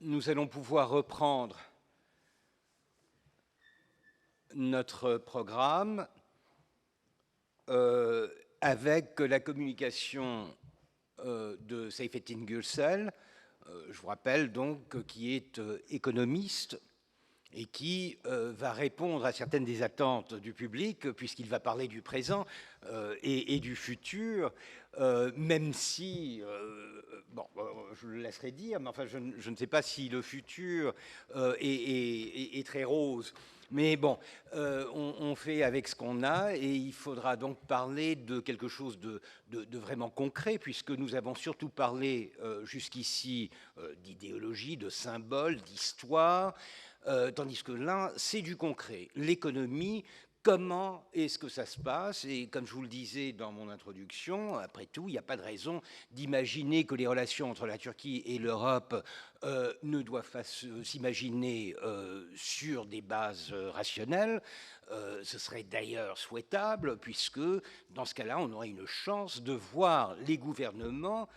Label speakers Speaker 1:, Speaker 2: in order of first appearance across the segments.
Speaker 1: nous allons pouvoir reprendre notre programme avec la communication de Seyfettin Gürsel, je vous rappelle donc qui est économiste et qui va répondre à certaines des attentes du public, puisqu'il va parler du présent et du futur, même si, bon, je le laisserai dire, mais enfin, je ne sais pas si le futur est très rose. Mais bon, on fait avec ce qu'on a, et il faudra donc parler de quelque chose de vraiment concret, puisque nous avons surtout parlé jusqu'ici d'idéologie, de symboles, d'histoire, tandis que là, c'est du concret. L'économie, comment est-ce que ça se passe? Et comme je vous le disais dans mon introduction, après tout, il n'y a pas de raison d'imaginer que les relations entre la Turquie et l'Europe ne doivent pas s'imaginer sur des bases rationnelles. Ce serait d'ailleurs souhaitable, puisque dans ce cas-là, on aurait une chance de voir les gouvernements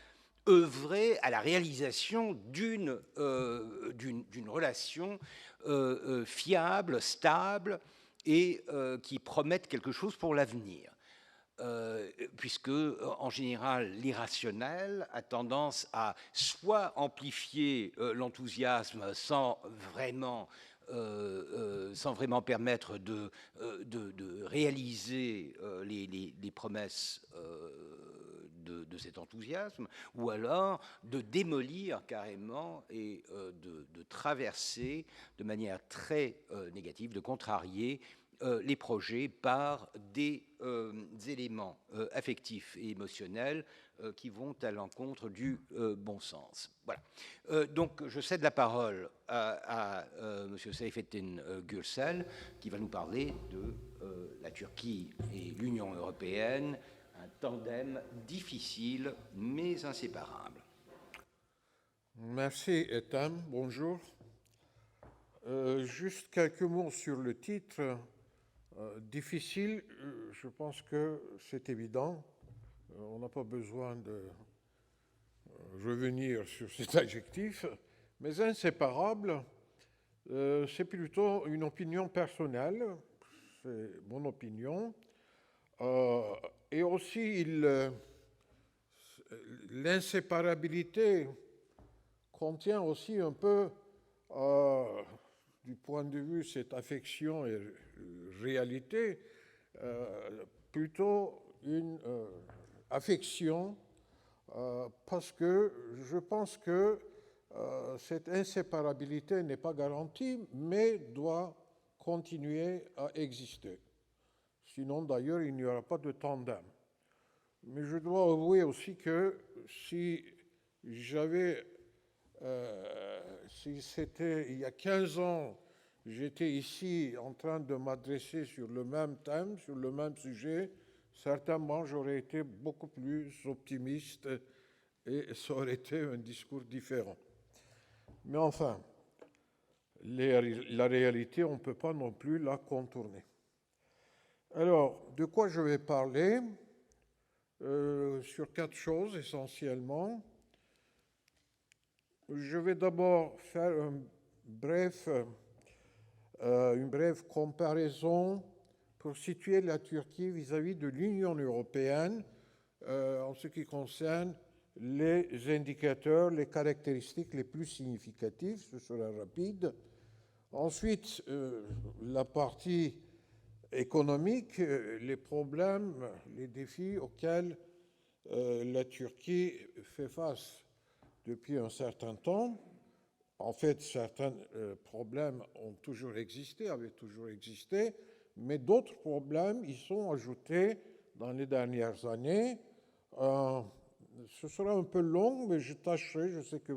Speaker 1: œuvrer à la réalisation d'une relation fiable, stable et qui promette quelque chose pour l'avenir. Puisque, en général, l'irrationnel a tendance à soit amplifier l'enthousiasme sans vraiment permettre de réaliser les promesses de cet enthousiasme, ou alors de démolir carrément et de traverser de manière très négative, de contrarier les projets par des éléments affectifs et émotionnels qui vont à l'encontre du bon sens. Voilà. Donc je cède la parole à M. Seyfettin Gürsel, qui va nous parler de la Turquie et l'Union européenne, un tandem difficile mais inséparable.
Speaker 2: Merci Ethem, bonjour. Juste quelques mots sur le titre. Difficile, je pense que c'est évident. On n'a pas besoin de revenir sur cet adjectif. Mais inséparable, c'est plutôt une opinion personnelle. C'est mon opinion. Et aussi, l'inséparabilité contient aussi un peu, du point de vue cette affection et réalité, plutôt une affection, parce que je pense que cette inséparabilité n'est pas garantie, mais doit continuer à exister. Sinon, d'ailleurs, il n'y aura pas de tandem. Mais je dois avouer aussi que si c'était il y a 15 ans, j'étais ici en train de m'adresser sur le même thème, sur le même sujet, certainement j'aurais été beaucoup plus optimiste et ça aurait été un discours différent. Mais enfin, la réalité, on ne peut pas non plus la contourner. Alors, de quoi je vais parler? Sur 4 choses essentiellement. Je vais d'abord faire une brève comparaison pour situer la Turquie vis-à-vis de l'Union européenne en ce qui concerne les indicateurs, les caractéristiques les plus significatives. Ce sera rapide. Ensuite, la partie économique, les problèmes, les défis auxquels la Turquie fait face depuis un certain temps. En fait, certains problèmes ont toujours existé, avaient toujours existé, mais d'autres problèmes y sont ajoutés dans les dernières années. Ce sera un peu long, mais je tâcherai, je sais que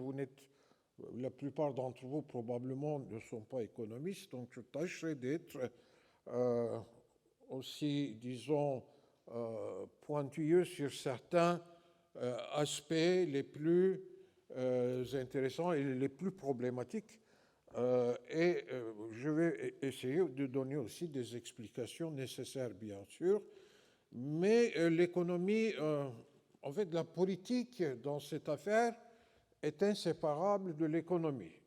Speaker 2: la plupart d'entre vous probablement ne sont pas économistes, donc je tâcherai d'être aussi, disons, pointilleux sur certains aspects les plus intéressants et les plus problématiques. Et je vais essayer de donner aussi des explications nécessaires, bien sûr. Mais l'économie, en fait, la politique dans cette affaire est inséparable de l'économie.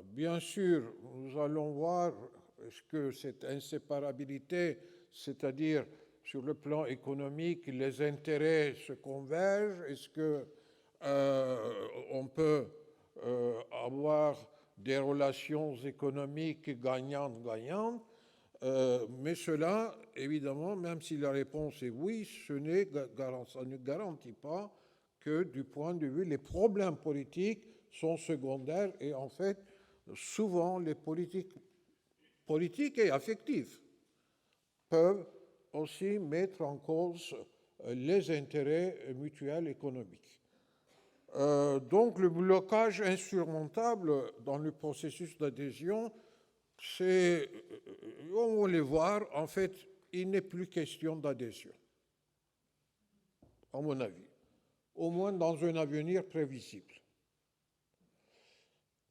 Speaker 2: Bien sûr, nous allons voir est-ce que cette inséparabilité, c'est-à-dire sur le plan économique, les intérêts se convergent, est-ce que on peut avoir des relations économiques gagnantes-gagnantes, mais cela, évidemment, même si la réponse est oui, ça ne garantit pas que du point de vue, les problèmes politiques sont secondaires et en fait, souvent, les politiques et affectives peuvent aussi mettre en cause les intérêts mutuels économiques. Donc le blocage insurmontable dans le processus d'adhésion, c'est, on va le voir, en fait, il n'est plus question d'adhésion, à mon avis, au moins dans un avenir prévisible.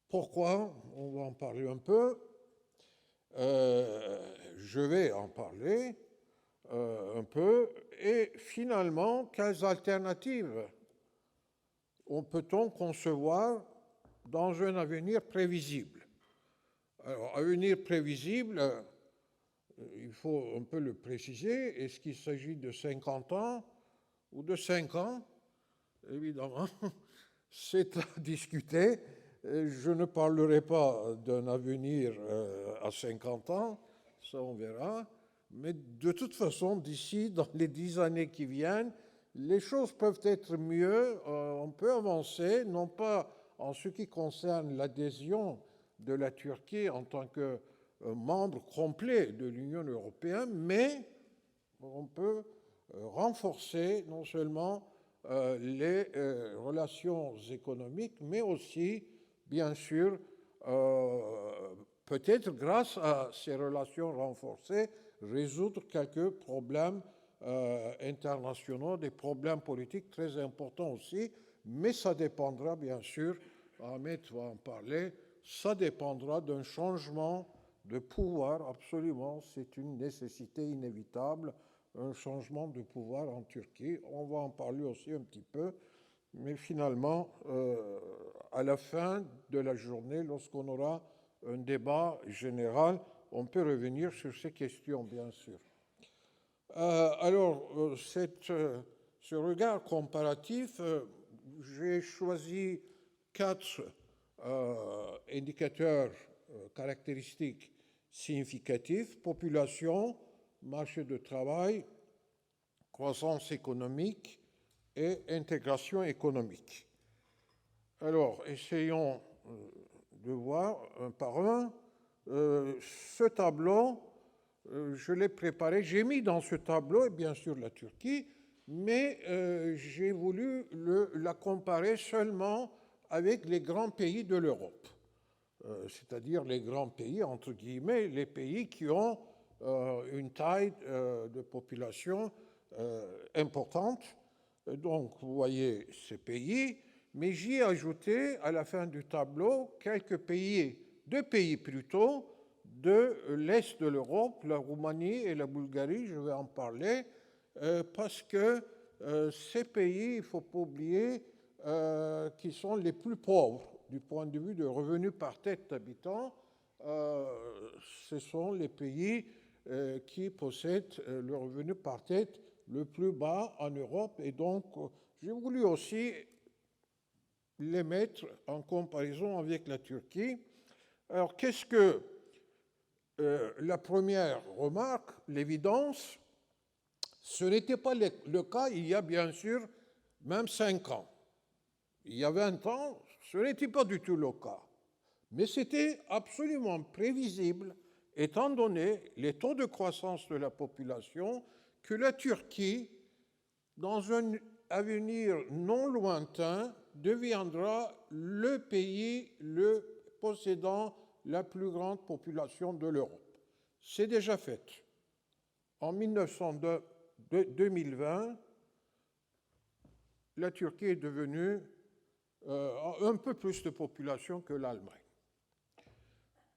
Speaker 2: Pourquoi? On va en parler un peu. Je vais en parler un peu. Et finalement, quelles alternatives peut-on concevoir dans un avenir prévisible? Alors, avenir prévisible, il faut un peu le préciser. Est-ce qu'il s'agit de 50 ans ou de 5 ans? Évidemment, c'est à discuter. Je ne parlerai pas d'un avenir à 50 ans, ça on verra, mais de toute façon, d'ici, dans les 10 années qui viennent, les choses peuvent être mieux, on peut avancer, non pas en ce qui concerne l'adhésion de la Turquie en tant que membre complet de l'Union européenne, mais on peut renforcer non seulement les relations économiques, mais aussi, bien sûr, peut-être grâce à ces relations renforcées, résoudre quelques problèmes internationaux, des problèmes politiques très importants aussi, mais ça dépendra, bien sûr, Ahmed va en parler, ça dépendra d'un changement de pouvoir, absolument, c'est une nécessité inévitable, un changement de pouvoir en Turquie. On va en parler aussi un petit peu, mais finalement, à la fin de la journée, lorsqu'on aura un débat général, on peut revenir sur ces questions, bien sûr. Alors, ce regard comparatif, j'ai choisi 4 indicateurs caractéristiques significatifs: population, marché de travail, croissance économique et intégration économique. Alors, essayons de voir un par un. Ce tableau, je l'ai préparé, j'ai mis dans ce tableau, bien sûr, la Turquie, mais j'ai voulu la comparer seulement avec les grands pays de l'Europe, c'est-à-dire les grands pays, entre guillemets, les pays qui ont une taille de population importante. Donc, vous voyez ces pays, mais j'y ai ajouté à la fin du tableau quelques pays, 2 pays plutôt, de l'Est de l'Europe, la Roumanie et la Bulgarie, je vais en parler, parce que ces pays, il ne faut pas oublier, qui sont les plus pauvres du point de vue de revenus par tête d'habitant, ce sont les pays qui possèdent le revenu par tête le plus bas en Europe, et donc j'ai voulu aussi les mettre en comparaison avec la Turquie. Alors, qu'est-ce que la première remarque, l'évidence, ce n'était pas le cas il y a bien sûr même 5 ans. Il y a 20 ans, ce n'était pas du tout le cas. Mais c'était absolument prévisible, étant donné les taux de croissance de la population, que la Turquie, dans un avenir non lointain, deviendra le pays possédant la plus grande population de l'Europe. C'est déjà fait. En 2020, la Turquie est devenue un peu plus de population que l'Allemagne.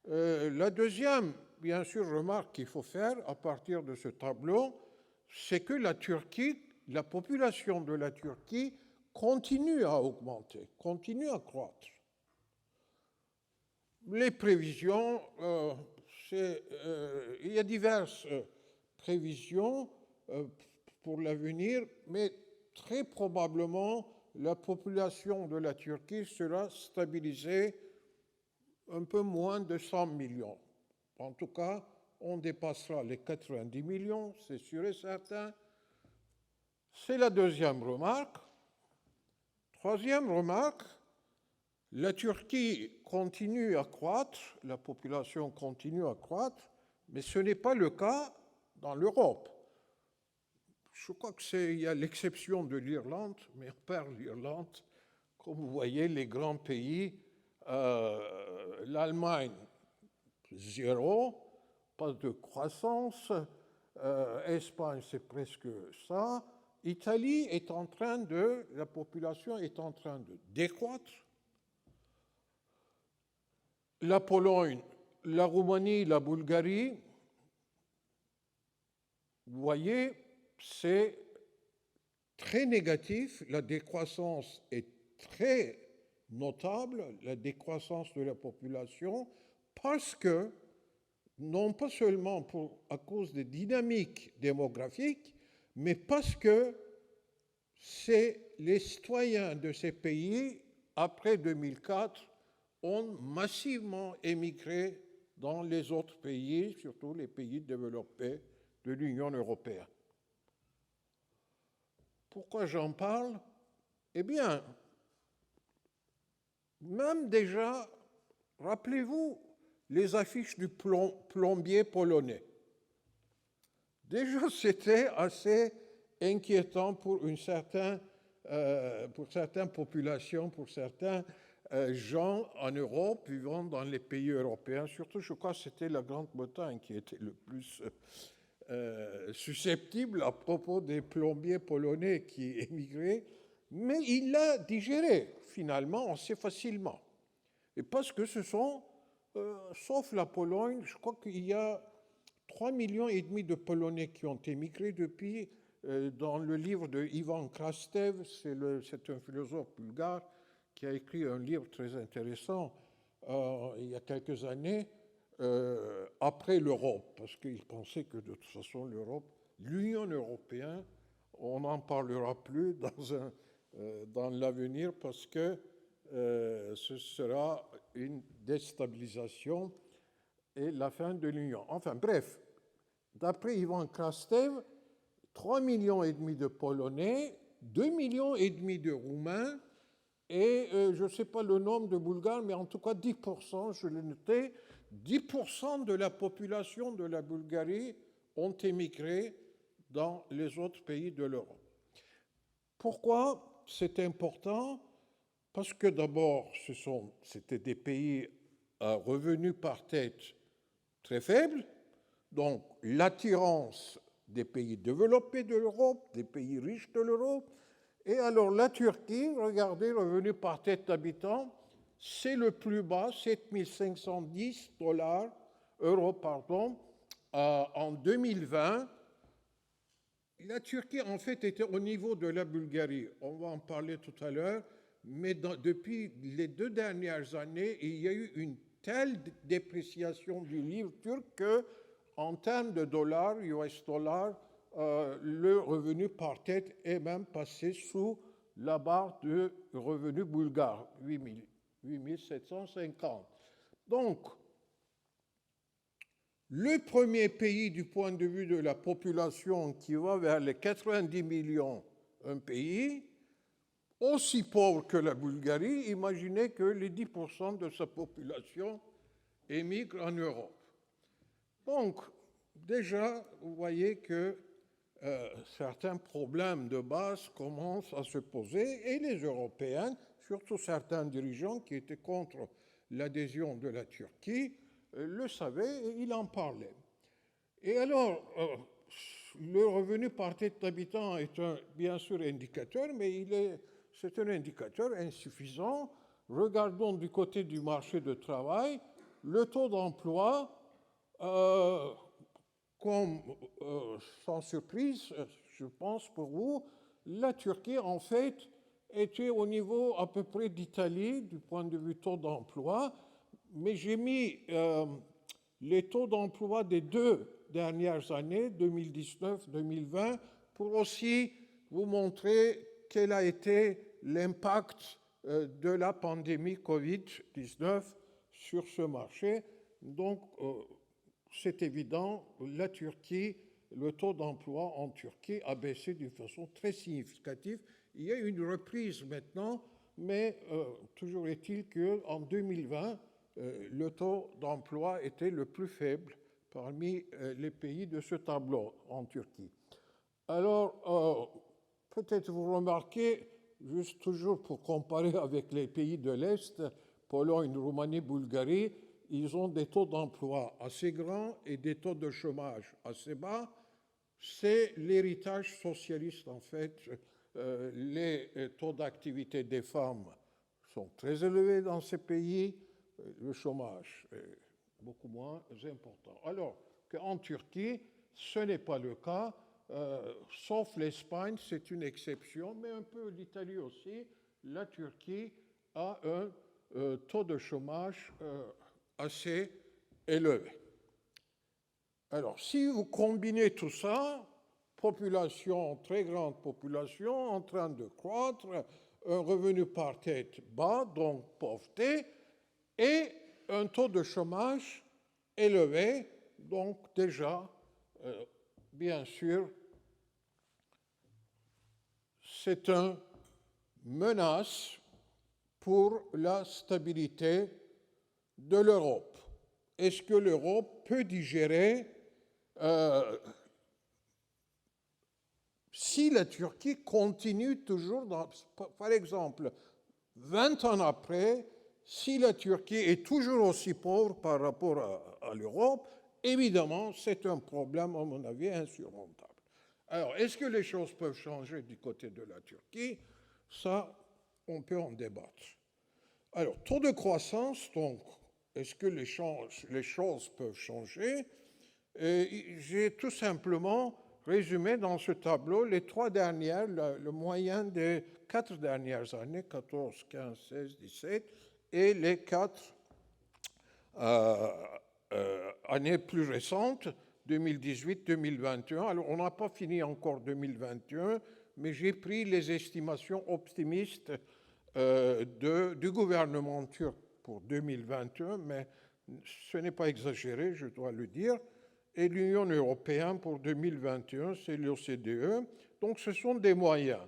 Speaker 2: La deuxième, bien sûr, remarque qu'il faut faire à partir de ce tableau, c'est que la population de la Turquie continue à augmenter, continue à croître. Les prévisions, il y a diverses prévisions pour l'avenir, mais très probablement la population de la Turquie sera stabilisée un peu moins de 100 millions. En tout cas, on dépassera les 90 millions, c'est sûr et certain. C'est la deuxième remarque. Troisième remarque, la Turquie continue à croître, la population continue à croître, mais ce n'est pas le cas dans l'Europe. Je crois qu'il y a l'exception de l'Irlande, mais à part l'Irlande, comme vous voyez, les grands pays, l'Allemagne, zéro, pas de croissance, Espagne, c'est presque ça. Italie est en train de, la population est en train de décroître. La Pologne, la Roumanie, la Bulgarie, vous voyez, c'est très négatif, la décroissance est très notable, la décroissance de la population, parce que, non pas seulement à cause des dynamiques démographiques, mais parce que c'est les citoyens de ces pays, après 2004, ont massivement émigré dans les autres pays, surtout les pays développés de l'Union européenne. Pourquoi j'en parle? Eh bien, même déjà, rappelez-vous les affiches du plombier polonais. Déjà, c'était assez inquiétant pour certaines populations, pour certains gens en Europe, vivant dans les pays européens. Surtout, je crois que c'était la Grande-Bretagne qui était le plus susceptible à propos des plombiers polonais qui émigraient, mais il l'a digéré, finalement, assez facilement. Et parce que ce sont, sauf la Pologne, je crois qu'il y a 3,5 millions de Polonais qui ont émigré depuis, dans le livre de Ivan Krastev, c'est un philosophe bulgare qui a écrit un livre très intéressant il y a quelques années, après l'Europe, parce qu'il pensait que de toute façon l'Union européenne, on n'en parlera plus dans l'avenir parce que ce sera une déstabilisation et la fin de l'Union. Enfin bref, d'après Ivan Krastev, 3,5 millions de Polonais, 2,5 millions de Roumains et je ne sais pas le nombre de Bulgares, mais en tout cas 10%, je l'ai noté, 10% de la population de la Bulgarie ont émigré dans les autres pays de l'Europe. Pourquoi c'est important? Parce que d'abord, c'était des pays à revenus par tête très faibles, donc l'attirance des pays développés de l'Europe, des pays riches de l'Europe. Et alors la Turquie, regardez, revenu par tête d'habitant, c'est le plus bas, 7510 euros, en 2020. La Turquie, en fait, était au niveau de la Bulgarie. On va en parler tout à l'heure. Mais depuis les 2 dernières années, il y a eu une telle dépréciation du livre turc qu'en termes de dollars, US dollars, le revenu par tête est même passé sous la barre de revenu bulgare, 8 750. Donc, le premier pays du point de vue de la population qui va vers les 90 millions, un pays aussi pauvre que la Bulgarie, imaginez que les 10% de sa population émigrent en Europe. Donc, déjà, vous voyez que certains problèmes de base commencent à se poser et les Européens, surtout certains dirigeants qui étaient contre l'adhésion de la Turquie, le savaient et il en parlait. Et alors, le revenu par tête d'habitant est bien sûr indicateur, mais c'est un indicateur insuffisant. Regardons du côté du marché de travail, le taux d'emploi, sans surprise, je pense pour vous, la Turquie en fait était au niveau à peu près d'Italie du point de vue taux d'emploi, mais j'ai mis les taux d'emploi des 2 dernières années, 2019-2020, pour aussi vous montrer quel a été l'impact de la pandémie Covid-19 sur ce marché. Donc, c'est évident, la Turquie, le taux d'emploi en Turquie a baissé d'une façon très significative. Il y a une reprise maintenant, mais toujours est-il qu'en 2020, le taux d'emploi était le plus faible parmi les pays de ce tableau en Turquie. Alors, peut-être vous remarquez, juste toujours pour comparer avec les pays de l'Est, Pologne, Roumanie, Bulgarie, ils ont des taux d'emploi assez grands et des taux de chômage assez bas. C'est l'héritage socialiste, en fait. Les taux d'activité des femmes sont très élevés dans ces pays, le chômage est beaucoup moins important. Alors qu'en Turquie, ce n'est pas le cas, sauf l'Espagne, c'est une exception, mais un peu l'Italie aussi. La Turquie a un taux de chômage assez élevé. Alors, si vous combinez tout ça, population, très grande population en train de croître, un revenu par tête bas, donc pauvreté, et un taux de chômage élevé, donc déjà, bien sûr, c'est une menace pour la stabilité de l'Europe. Est-ce que l'Europe peut digérer si la Turquie continue toujours, par exemple, 20 ans après, si la Turquie est toujours aussi pauvre par rapport à l'Europe, évidemment, c'est un problème, à mon avis, insurmontable. Alors, est-ce que les choses peuvent changer du côté de la Turquie? Ça, on peut en débattre. Alors, taux de croissance, donc, est-ce que les choses peuvent changer? J'ai tout simplement résumé dans ce tableau les 3 dernières, le moyen des 4 dernières années, 14, 15, 16, 17, et les 4 années plus récentes, 2018, 2021. Alors, on n'a pas fini encore 2021, mais j'ai pris les estimations optimistes du gouvernement turc pour 2021, mais ce n'est pas exagéré, je dois le dire. Et l'Union européenne pour 2021, c'est l'OCDE. Donc, ce sont des moyens.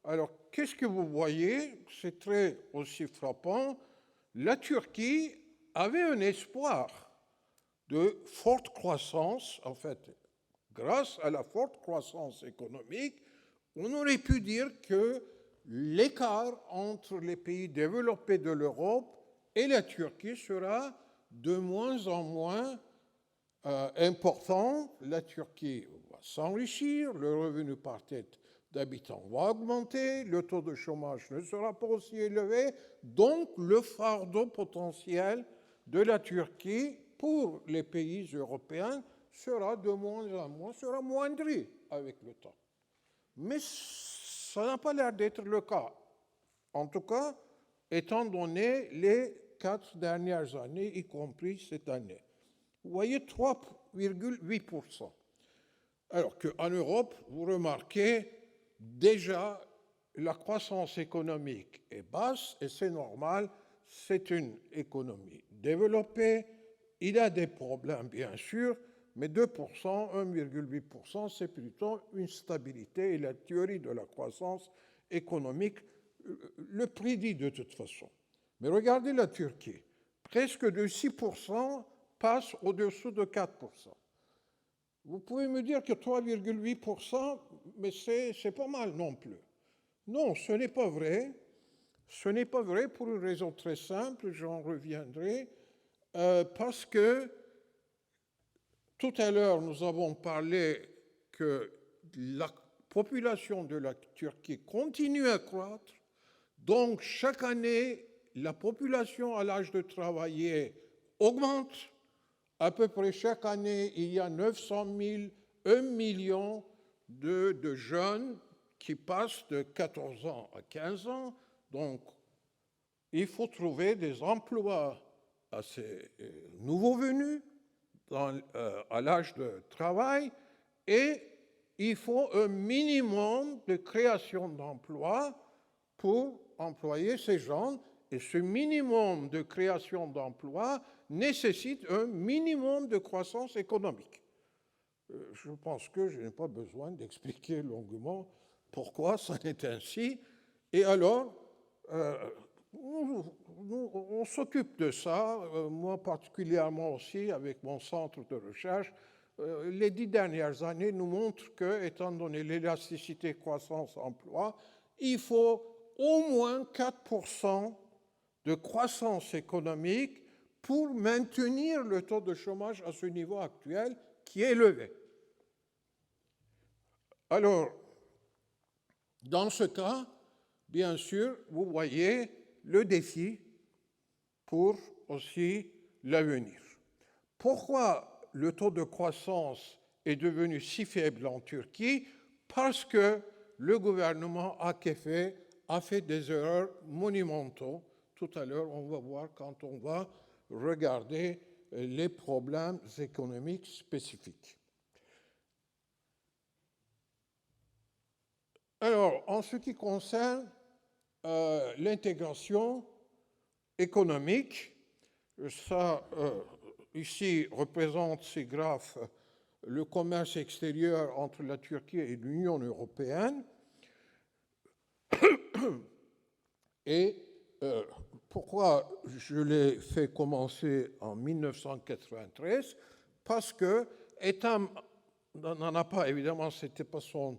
Speaker 2: Alors, qu'est-ce que vous voyez? C'est très aussi frappant. La Turquie avait un espoir de forte croissance, en fait, grâce à la forte croissance économique, on aurait pu dire que l'écart entre les pays développés de l'Europe et la Turquie sera de moins en moins important. La Turquie va s'enrichir, le revenu par tête d'habitants va augmenter, le taux de chômage ne sera pas aussi élevé, donc le fardeau potentiel de la Turquie pour les pays européens sera de moins en moins, sera moindri avec le temps. Mais ça n'a pas l'air d'être le cas. En tout cas, étant donné les 4 dernières années, y compris cette année. Vous voyez 3,8%. Alors qu'en Europe, vous remarquez déjà la croissance économique est basse et c'est normal, c'est une économie développée. Il y a des problèmes, bien sûr, mais 2%, 1,8%, c'est plutôt une stabilité et la théorie de la croissance économique le prédit de toute façon. Mais regardez la Turquie, presque de 6% passe au-dessous de 4%. Vous pouvez me dire que 3,8%, mais c'est pas mal non plus. Non, ce n'est pas vrai. Ce n'est pas vrai pour une raison très simple, j'en reviendrai, parce que tout à l'heure, nous avons parlé que la population de la Turquie continue à croître, donc chaque année, la population à l'âge de travailler augmente. À peu près chaque année, il y a 900 000, 1 million de jeunes qui passent de 14 ans à 15 ans. Donc, il faut trouver des emplois à ces nouveaux venus à l'âge de travail, et il faut un minimum de création d'emplois pour employer ces gens, et ce minimum de création d'emplois nécessite un minimum de croissance économique. Je pense que je n'ai pas besoin d'expliquer longuement pourquoi ça est ainsi. Et alors, on s'occupe de ça, moi particulièrement aussi avec mon centre de recherche. Les 10 dernières années nous montrent que, étant donné l'élasticité croissance-emploi, il faut au moins 4% de croissance économique pour maintenir le taux de chômage à ce niveau actuel qui est élevé. Alors, dans ce cas, bien sûr, vous voyez le défi pour aussi l'avenir. Pourquoi le taux de croissance est devenu si faible en Turquie? Parce que le gouvernement AKP a fait des erreurs monumentales. Tout à l'heure, on va voir quand on va regarder les problèmes économiques spécifiques. Alors, en ce qui concerne l'intégration économique, ça, ici, représente ces graphes le commerce extérieur entre la Turquie et l'Union européenne. Et pourquoi je l'ai fait commencer en 1993? Parce que, Etam n'en a pas, évidemment, ce n'était pas son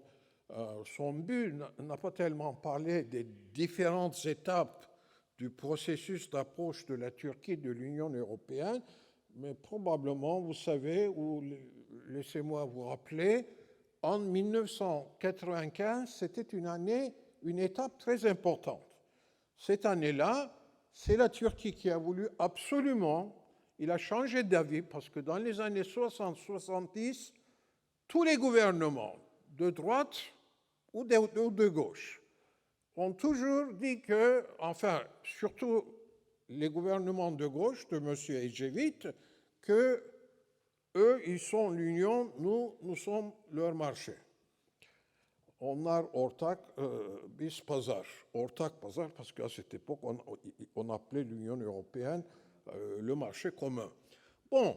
Speaker 2: but, n'a pas tellement parlé des différentes étapes du processus d'approche de la Turquie de l'Union européenne, mais probablement, vous savez, ou laissez-moi vous rappeler, en 1995, c'était une étape très importante. Cette année-là, c'est la Turquie qui a voulu absolument, il a changé d'avis, parce que dans les années 60-70, tous les gouvernements, de droite ou de gauche, ont toujours dit que, enfin, surtout les gouvernements de gauche, de M. Ecevit, que eux, ils sont l'Union, nous sommes leur marché. Onlar ortak, biz pazar. Ortak pazar, parce qu'à cette époque, on appelait l'Union européenne le marché commun. Bon,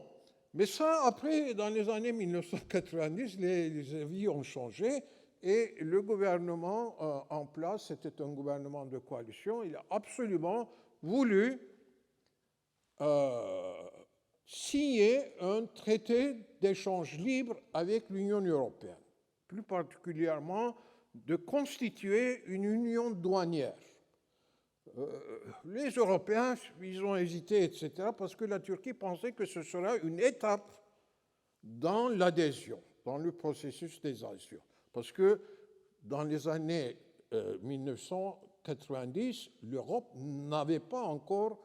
Speaker 2: mais ça, après, dans les années 1990, les avis ont changé et le gouvernement en place, c'était un gouvernement de coalition, il a absolument voulu signer un traité d'échange libre avec l'Union européenne, plus particulièrement de constituer une union douanière. Les Européens, ils ont hésité, etc., parce que la Turquie pensait que ce serait une étape dans l'adhésion, dans le processus d'adhésion. Parce que dans les années 1990, l'Europe n'avait pas encore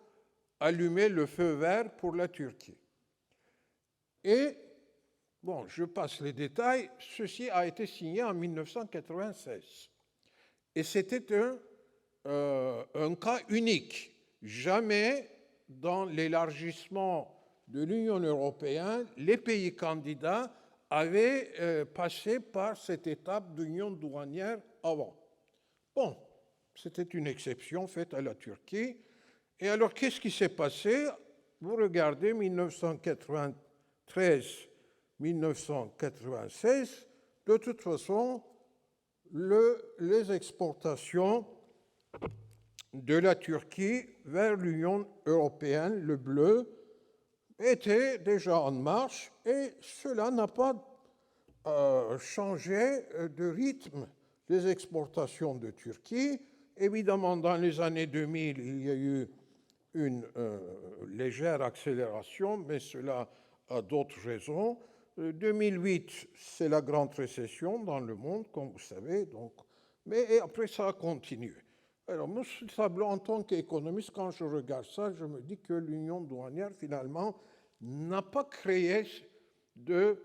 Speaker 2: allumé le feu vert pour la Turquie. Et, bon, je passe les détails, ceci a été signé en 1996. Et c'était un cas unique. Jamais dans l'élargissement de l'Union européenne, les pays candidats avaient passé par cette étape d'union douanière avant. Bon, c'était une exception faite à la Turquie. Et alors, qu'est-ce qui s'est passé? Vous regardez 1993-1996, de toute façon, les exportations de la Turquie vers l'Union européenne, le bleu, était déjà en marche et cela n'a pas changé de rythme des exportations de Turquie. Évidemment, dans les années 2000, il y a eu une légère accélération, mais cela a d'autres raisons. 2008, c'est la grande récession dans le monde, comme vous savez, donc, mais après ça a continué. Alors, moi, en tant qu'économiste, quand je regarde ça, je me dis que l'union douanière, finalement, n'a pas créé d'une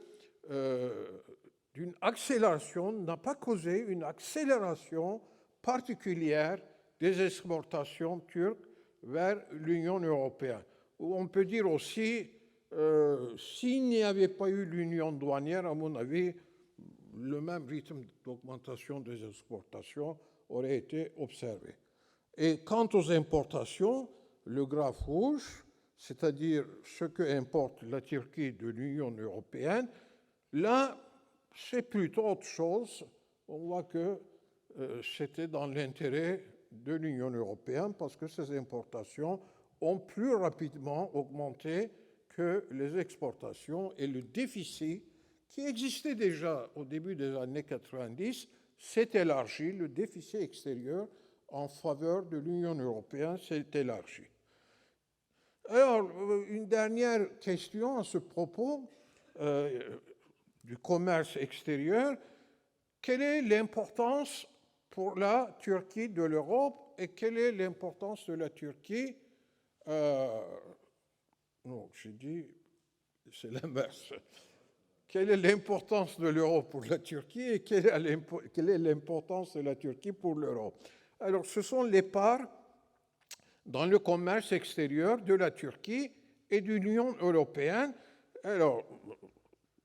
Speaker 2: accélération, n'a pas causé une accélération particulière des exportations turques vers l'Union européenne. on peut dire aussi, s'il n'y avait pas eu l'union douanière, à mon avis, le même rythme d'augmentation des exportations aurait été observé. Et quant aux importations, le graphe rouge, c'est-à-dire ce que importe la Turquie de l'Union européenne, là, c'est plutôt autre chose. On voit que c'était dans l'intérêt de l'Union européenne parce que ces importations ont plus rapidement augmenté que les exportations et le déficit qui existait déjà au début des années 90 s'est élargi, le déficit extérieur en faveur de l'Union européenne s'est élargi. Alors, une dernière question à ce propos du commerce extérieur. Quelle est l'importance pour la Turquie de l'Europe et quelle est l'importance de la Turquie non, j'ai dit, c'est l'inverse. Quelle est l'importance de l'Europe pour la Turquie et quelle est l'importance de la Turquie pour l'Europe? Alors, ce sont les parts dans le commerce extérieur de la Turquie et de l'Union européenne. Alors,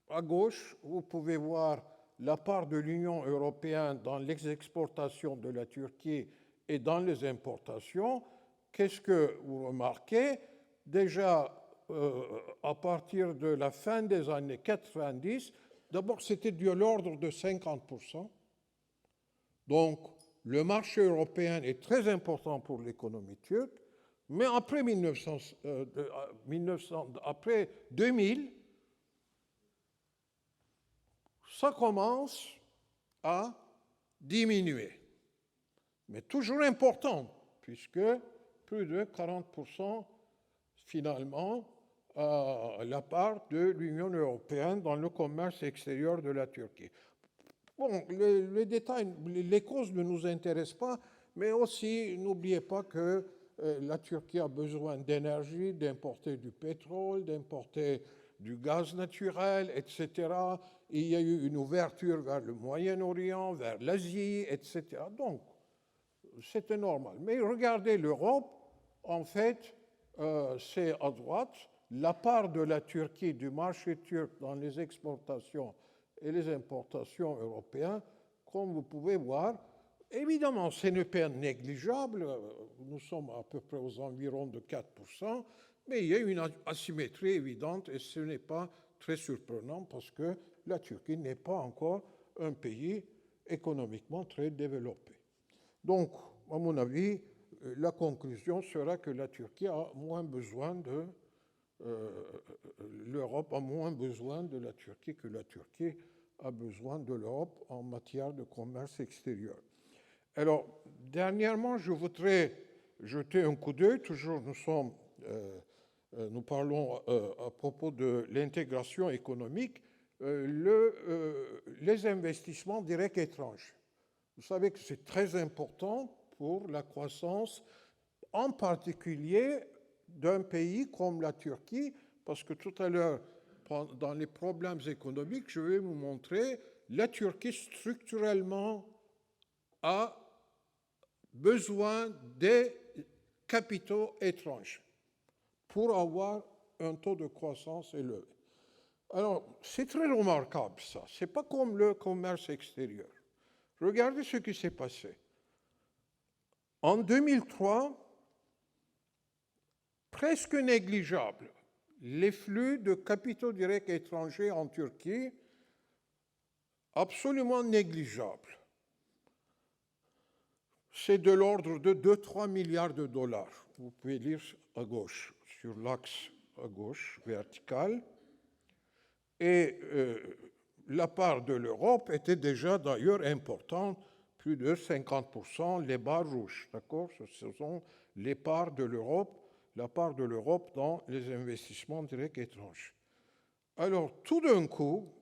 Speaker 2: à gauche, vous pouvez voir la part de l'Union européenne dans les exportations de la Turquie et dans les importations. Qu'est-ce que vous remarquez? Déjà, à partir de la fin des années 90, d'abord c'était de l'ordre de 50%. Donc, le marché européen est très important pour l'économie turque, mais après, après 2000, ça commence à diminuer. Mais toujours important, puisque plus de 40% finalement la part de l'Union européenne dans le commerce extérieur de la Turquie. Bon, les détails, les causes ne nous intéressent pas, mais aussi n'oubliez pas que la Turquie a besoin d'énergie, d'importer du pétrole, d'importer du gaz naturel, etc. Il y a eu une ouverture vers le Moyen-Orient, vers l'Asie, etc. Donc, c'était normal. Mais regardez l'Europe, en fait, c'est à droite. La part de la Turquie, du marché turc dans les exportations et les importations européennes, comme vous pouvez voir, évidemment, ce n'est pas négligeable. Nous sommes à peu près aux environs de 4%, mais il y a une asymétrie évidente et ce n'est pas très surprenant parce que la Turquie n'est pas encore un pays économiquement très développé. Donc, à mon avis, la conclusion sera que la Turquie a moins besoin de l'Europe a moins besoin de la Turquie que la Turquie a besoin de l'Europe en matière de commerce extérieur. Alors, dernièrement, je voudrais jeter un coup d'œil. Toujours, nous parlons à propos de l'intégration économique, les investissements directs étrangers. Vous savez que c'est très important pour la croissance, en particulier d'un pays comme la Turquie, parce que tout à l'heure, dans les problèmes économiques, je vais vous montrer, la Turquie structurellement a besoin des capitaux étrangers pour avoir un taux de croissance élevé. Alors, c'est très remarquable ça. Ce n'est pas comme le commerce extérieur. Regardez ce qui s'est passé. En 2003, presque négligeable, les flux de capitaux directs étrangers en Turquie, absolument négligeables. C'est de l'ordre de 2-3 milliards de dollars. Vous pouvez lire à gauche, sur l'axe à gauche, vertical. Et la part de l'Europe était déjà d'ailleurs importante, plus de 50%, les barres rouges, d'accord? Ce sont les parts de l'Europe, la part de l'Europe dans les investissements directs étrangers. Alors, tout d'un coup,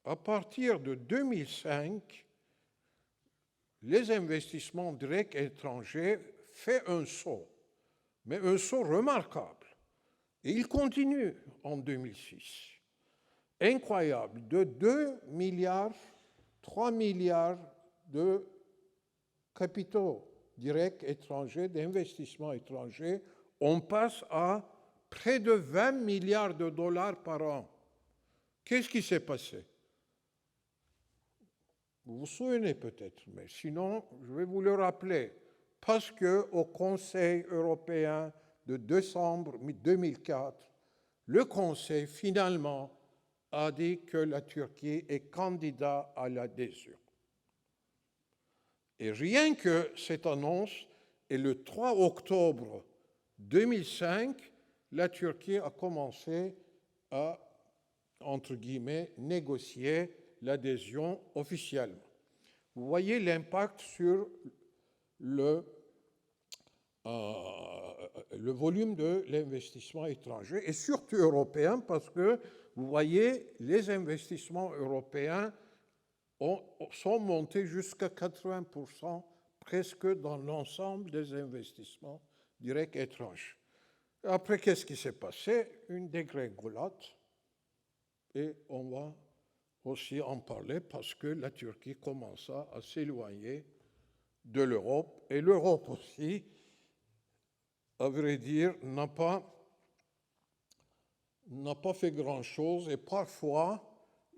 Speaker 2: à partir de 2005, les investissements directs étrangers font un saut, mais un saut remarquable. Et il continue en 2006. Incroyable, de 2 milliards, 3 milliards de capitaux directs étrangers, d'investissements étrangers, on passe à près de 20 milliards de dollars par an. Qu'est-ce qui s'est passé? Vous vous souvenez peut-être, mais sinon, je vais vous le rappeler. Parce qu'au Conseil européen de décembre 2004, le Conseil, finalement, a dit que la Turquie est candidat à l'adhésion. Et rien que cette annonce, et le 3 octobre 2005, la Turquie a commencé à, entre guillemets, négocier l'adhésion officiellement. Vous voyez l'impact sur le volume de l'investissement étranger, et surtout européen, parce que, vous voyez, les investissements européens sont montés jusqu'à 80%, presque dans l'ensemble des investissements directs étrangers. Après, qu'est-ce qui s'est passé? Une dégringolade, et on va aussi en parler parce que la Turquie commença à s'éloigner de l'Europe, et l'Europe aussi, à vrai dire, n'a pas fait grand-chose, et parfois,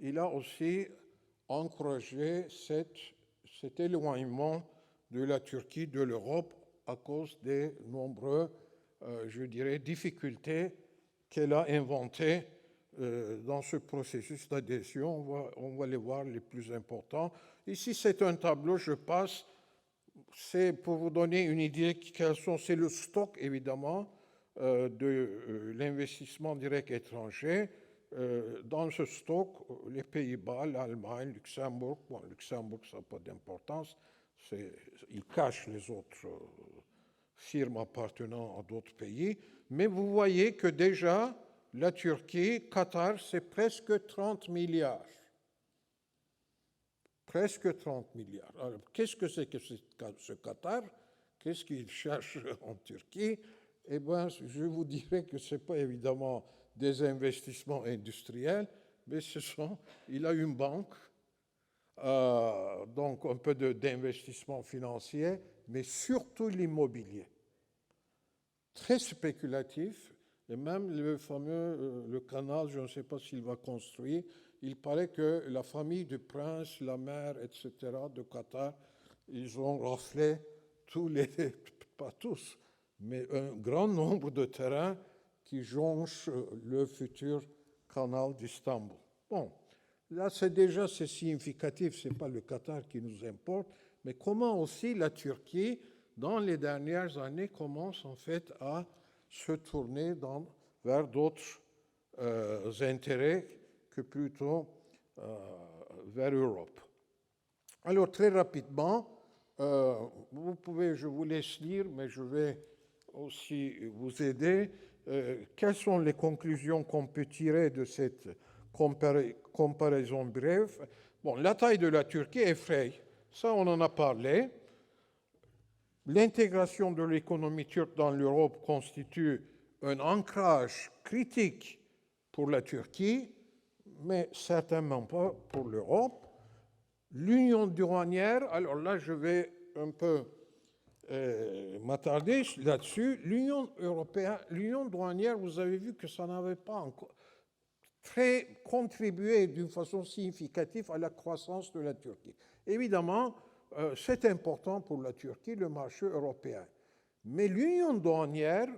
Speaker 2: il a aussi encouragé cet éloignement de la Turquie de l'Europe à cause des nombreuses, je dirais, difficultés qu'elle a inventées dans ce processus d'adhésion. On va les voir les plus importants. Ici, c'est un tableau, je passe, c'est pour vous donner une idée, c'est le stock, évidemment, de l'investissement direct étranger. Dans ce stock, les Pays-Bas, l'Allemagne, Luxembourg, Luxembourg, ça n'a pas d'importance, ils cachent les autres firmes appartenant à d'autres pays, mais vous voyez que déjà, la Turquie, Qatar, c'est presque 30 milliards. Presque 30 milliards. Alors, qu'est-ce que c'est que ce Qatar? Qu'est-ce qu'il cherche en Turquie? Eh bien, je vous dirais que ce n'est pas évidemment des investissements industriels, mais il a une banque, donc un peu d'investissement financier, mais surtout l'immobilier. Très spéculatif, et même le fameux le canal, je ne sais pas s'il va construire, il paraît que la famille du prince, la mère, etc., de Qatar, ils ont raflé pas tous, mais un grand nombre de terrains qui jonchent le futur canal d'Istanbul. Bon, là c'est significatif, ce n'est pas le Qatar qui nous importe, mais comment aussi la Turquie, dans les dernières années, commence en fait à se tourner vers d'autres intérêts que plutôt vers l'Europe. Alors très rapidement, je vous laisse lire, mais je vais aussi vous aider. Quelles sont les conclusions qu'on peut tirer de cette comparaison brève? Bon, la taille de la Turquie effraie, ça on en a parlé. L'intégration de l'économie turque dans l'Europe constitue un ancrage critique pour la Turquie, mais certainement pas pour l'Europe. L'union douanière, alors là je vais un peu m'attarder là-dessus. L'union douanière, vous avez vu que ça n'avait pas encore très contribué d'une façon significative à la croissance de la Turquie. Évidemment, c'est important pour la Turquie, le marché européen. Mais l'union douanière,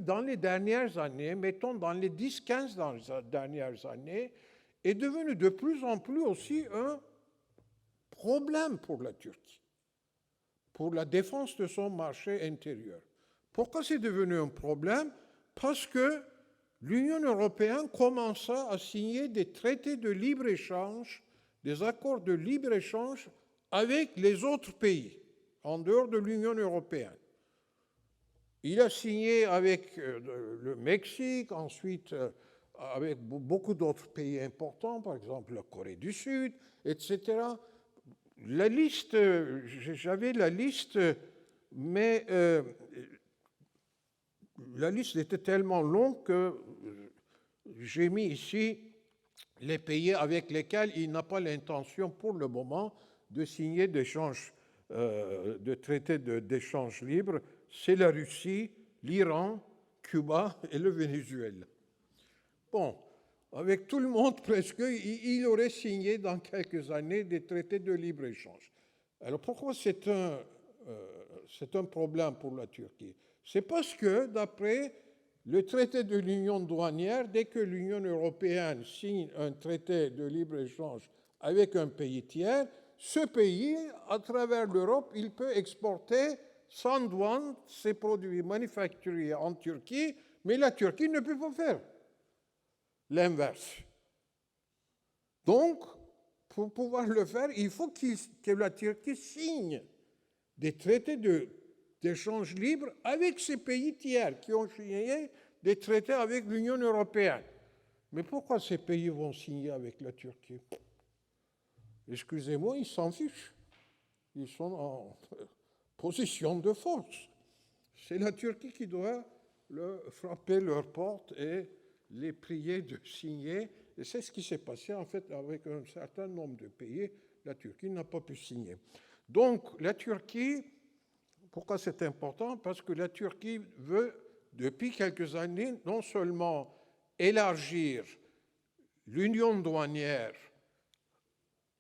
Speaker 2: dans les dernières années, mettons dans les 10-15 dernières années, est devenue de plus en plus aussi un problème pour la Turquie, pour la défense de son marché intérieur. Pourquoi c'est devenu un problème? Parce que l'Union européenne commença à signer des traités de libre-échange, des accords de libre-échange avec les autres pays, en dehors de l'Union européenne. Il a signé avec le Mexique, ensuite avec beaucoup d'autres pays importants, par exemple la Corée du Sud, etc. La liste, j'avais la liste, mais la liste était tellement longue que j'ai mis ici les pays avec lesquels il n'a pas l'intention pour le moment de signer de traités d'échange libre. C'est la Russie, l'Iran, Cuba et le Venezuela. Bon, avec tout le monde presque, il aurait signé dans quelques années des traités de libre-échange. Alors pourquoi c'est un problème pour la Turquie? C'est parce que, d'après le traité de l'union douanière, dès que l'Union européenne signe un traité de libre-échange avec un pays tiers, ce pays, à travers l'Europe, il peut exporter sans douane ses produits manufacturiers en Turquie, mais la Turquie ne peut pas faire l'inverse. Donc, pour pouvoir le faire, il faut que la Turquie signe des traités d'échange libre avec ces pays tiers qui ont signé des traités avec l'Union européenne. Mais pourquoi ces pays vont signer avec la Turquie? Excusez-moi, ils s'en fichent. Ils sont en position de force. C'est la Turquie qui doit frapper leur porte et les prier de signer. Et c'est ce qui s'est passé en fait avec un certain nombre de pays. La Turquie n'a pas pu signer. Donc la Turquie, pourquoi c'est important? Parce que la Turquie veut, depuis quelques années, non seulement élargir l'union douanière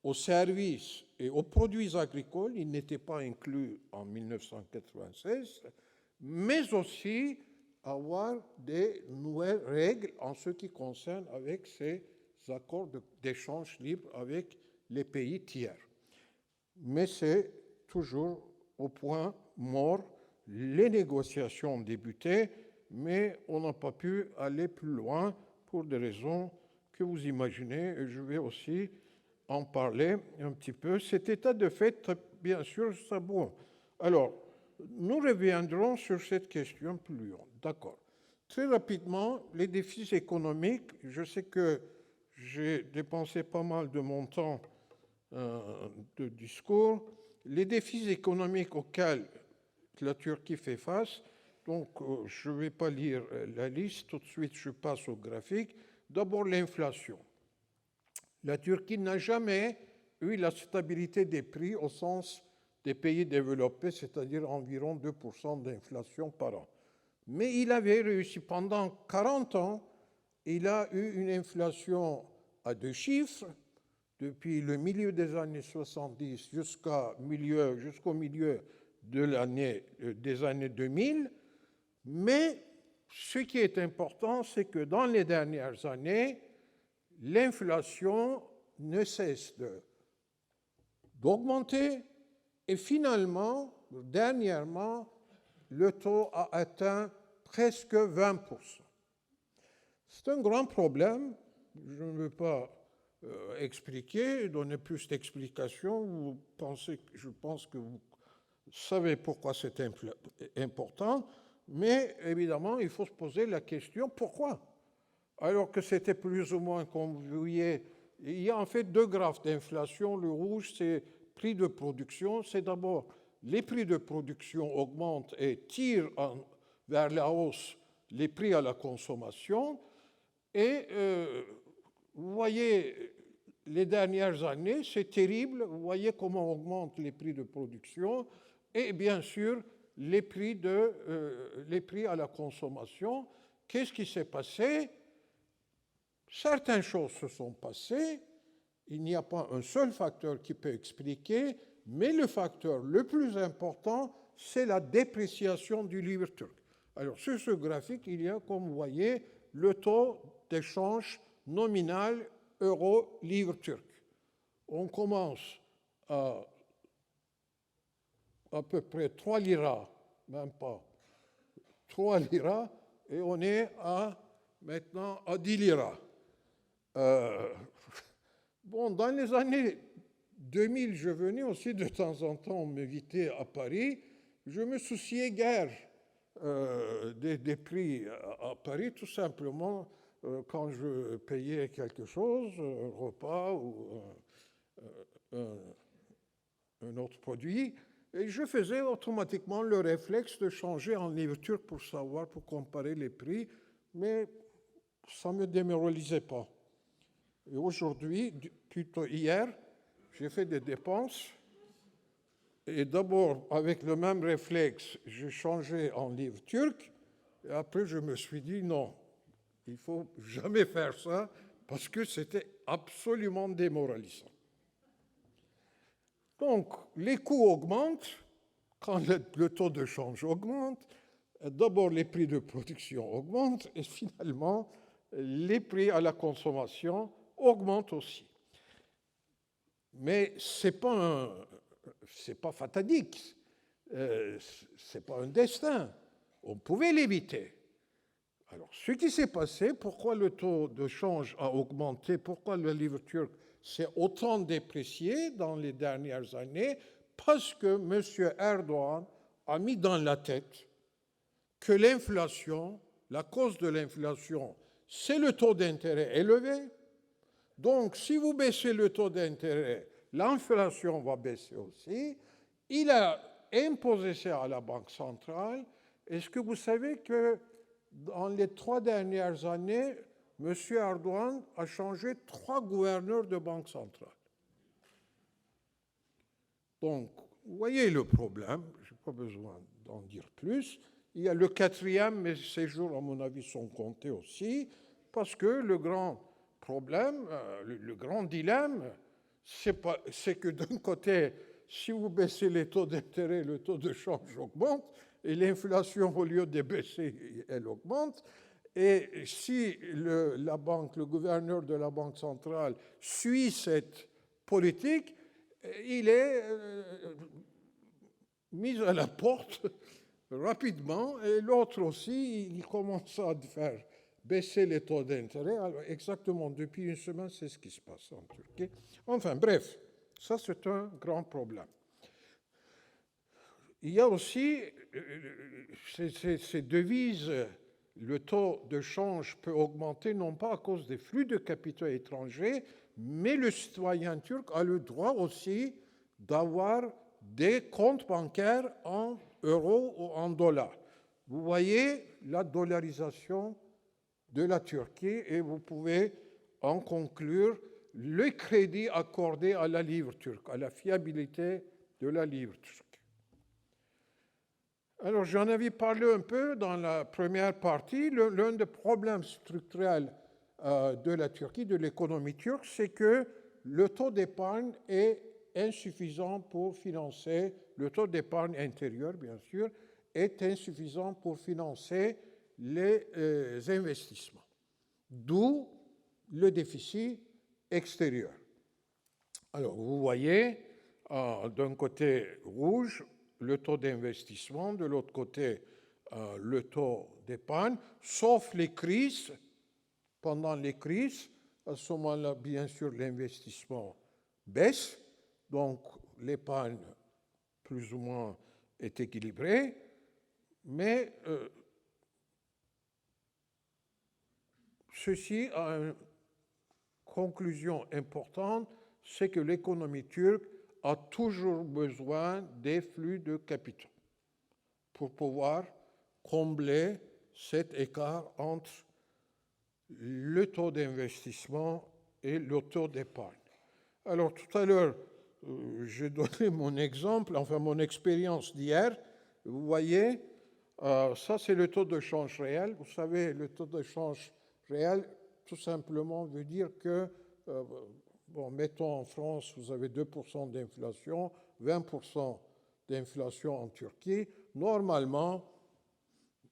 Speaker 2: aux services et aux produits agricoles, il n'était pas inclus en 1996, mais aussi avoir des nouvelles règles en ce qui concerne avec ces accords d'échange libre avec les pays tiers. Mais c'est toujours au point mort. Les négociations ont débuté, mais on n'a pas pu aller plus loin pour des raisons que vous imaginez, et je vais aussi en parler un petit peu. Cet état de fait, bien sûr, c'est bon. Alors, nous reviendrons sur cette question plus loin. D'accord. Très rapidement, les défis économiques. Je sais que j'ai dépensé pas mal de mon temps de discours. Les défis économiques auxquels la Turquie fait face, donc je ne vais pas lire la liste, tout de suite je passe au graphique. D'abord l'inflation. La Turquie n'a jamais eu la stabilité des prix au sens des pays développés, c'est-à-dire environ 2% d'inflation par an. Mais il avait réussi pendant 40 ans, il a eu une inflation à 2 chiffres, depuis le milieu des années 70 jusqu'au milieu des années 2000. Mais ce qui est important, c'est que dans les dernières années, l'inflation ne cesse d'augmenter et finalement, dernièrement, le taux a atteint presque 20%. C'est un grand problème. Je ne veux pas expliquer, donner plus d'explications. Je pense que vous savez pourquoi c'est important, mais évidemment, il faut se poser la question pourquoi? Alors que c'était plus ou moins, comme vous voyez, il y a en fait 2 graphes d'inflation. Le rouge, c'est prix de production. C'est d'abord les prix de production augmentent et tirent vers la hausse les prix à la consommation. Et vous voyez, les dernières années, c'est terrible. Vous voyez comment augmentent les prix de production et bien sûr les prix à la consommation. Qu'est-ce qui s'est passé? Certaines choses se sont passées. Il n'y a pas un seul facteur qui peut expliquer, mais le facteur le plus important, c'est la dépréciation du livre turc. Alors, sur ce graphique, il y a, comme vous voyez, le taux d'échange nominal euro-livre turc. On commence à peu près 3 liras, même pas, 3 liras, et on est maintenant à 10 liras. Bon, dans les années 2000, je venais aussi de temps en temps m'inviter à Paris. Je me souciais guère des prix à Paris, tout simplement quand je payais quelque chose, un repas ou un autre produit, et je faisais automatiquement le réflexe de changer en livre turc pour comparer les prix, mais ça ne me démoralisait pas. Et aujourd'hui, plutôt hier, j'ai fait des dépenses et d'abord, avec le même réflexe, j'ai changé en livre turc Et après, je me suis dit, non, il ne faut jamais faire ça, parce que c'était absolument démoralisant. Donc, les coûts augmentent, quand le taux de change augmente, d'abord les prix de production augmentent, et finalement, les prix à la consommation augmentent aussi. Mais ce n'est pas fatatique, ce n'est pas un destin. On pouvait l'éviter. Alors, ce qui s'est passé, pourquoi le taux de change a augmenté, pourquoi le livre turc s'est autant déprécié dans les dernières années? Parce que M. Erdogan a mis dans la tête que l'inflation, la cause de l'inflation, c'est le taux d'intérêt élevé. Donc, si vous baissez le taux d'intérêt, l'inflation va baisser aussi. Il a imposé ça à la Banque centrale. Est-ce que vous savez que dans les 3 dernières années, M. Erdogan a changé 3 gouverneurs de Banque centrale? Donc, vous voyez le problème, je n'ai pas besoin d'en dire plus. Il y a le 4e, mais ces jours, à mon avis, sont comptés aussi, parce que le grand problème, le grand dilemme, c'est que d'un côté, si vous baissez les taux d'intérêt, le taux de change augmente, et l'inflation, au lieu de baisser, elle augmente. Et si la banque, le gouverneur de la Banque centrale suit cette politique, il est mis à la porte rapidement, et l'autre aussi, il commence à faire baisser les taux d'intérêt. Alors, exactement, depuis une semaine, c'est ce qui se passe en Turquie. Enfin, bref, ça, c'est un grand problème. Il y a aussi ces devises, le taux de change peut augmenter, non pas à cause des flux de capitaux étrangers, mais le citoyen turc a le droit aussi d'avoir des comptes bancaires en euros ou en dollars. Vous voyez la dollarisation de la Turquie et vous pouvez en conclure le crédit accordé à la livre turque, à la fiabilité de la livre turque. Alors, j'en avais parlé un peu dans la première partie. L'un des problèmes structurels de la Turquie, de l'économie turque, c'est que le taux d'épargne est insuffisant pour financer, le taux d'épargne intérieur, bien sûr, est insuffisant pour financer les investissements. D'où le déficit extérieur. Alors, vous voyez, d'un côté rouge, le taux d'investissement, de l'autre côté, le taux d'épargne, sauf les crises. Pendant les crises, à ce moment-là, bien sûr, l'investissement baisse, donc l'épargne, plus ou moins, est équilibrée, mais ceci a une conclusion importante, c'est que l'économie turque a toujours besoin des flux de capitaux pour pouvoir combler cet écart entre le taux d'investissement et le taux d'épargne. Alors tout à l'heure, j'ai donné mon exemple, enfin mon expérience d'hier. Vous voyez, ça c'est le taux de change réel. Vous savez, le taux de change réel, tout simplement, veut dire que bon, mettons en France, vous avez 2% d'inflation, 20% d'inflation en Turquie. Normalement,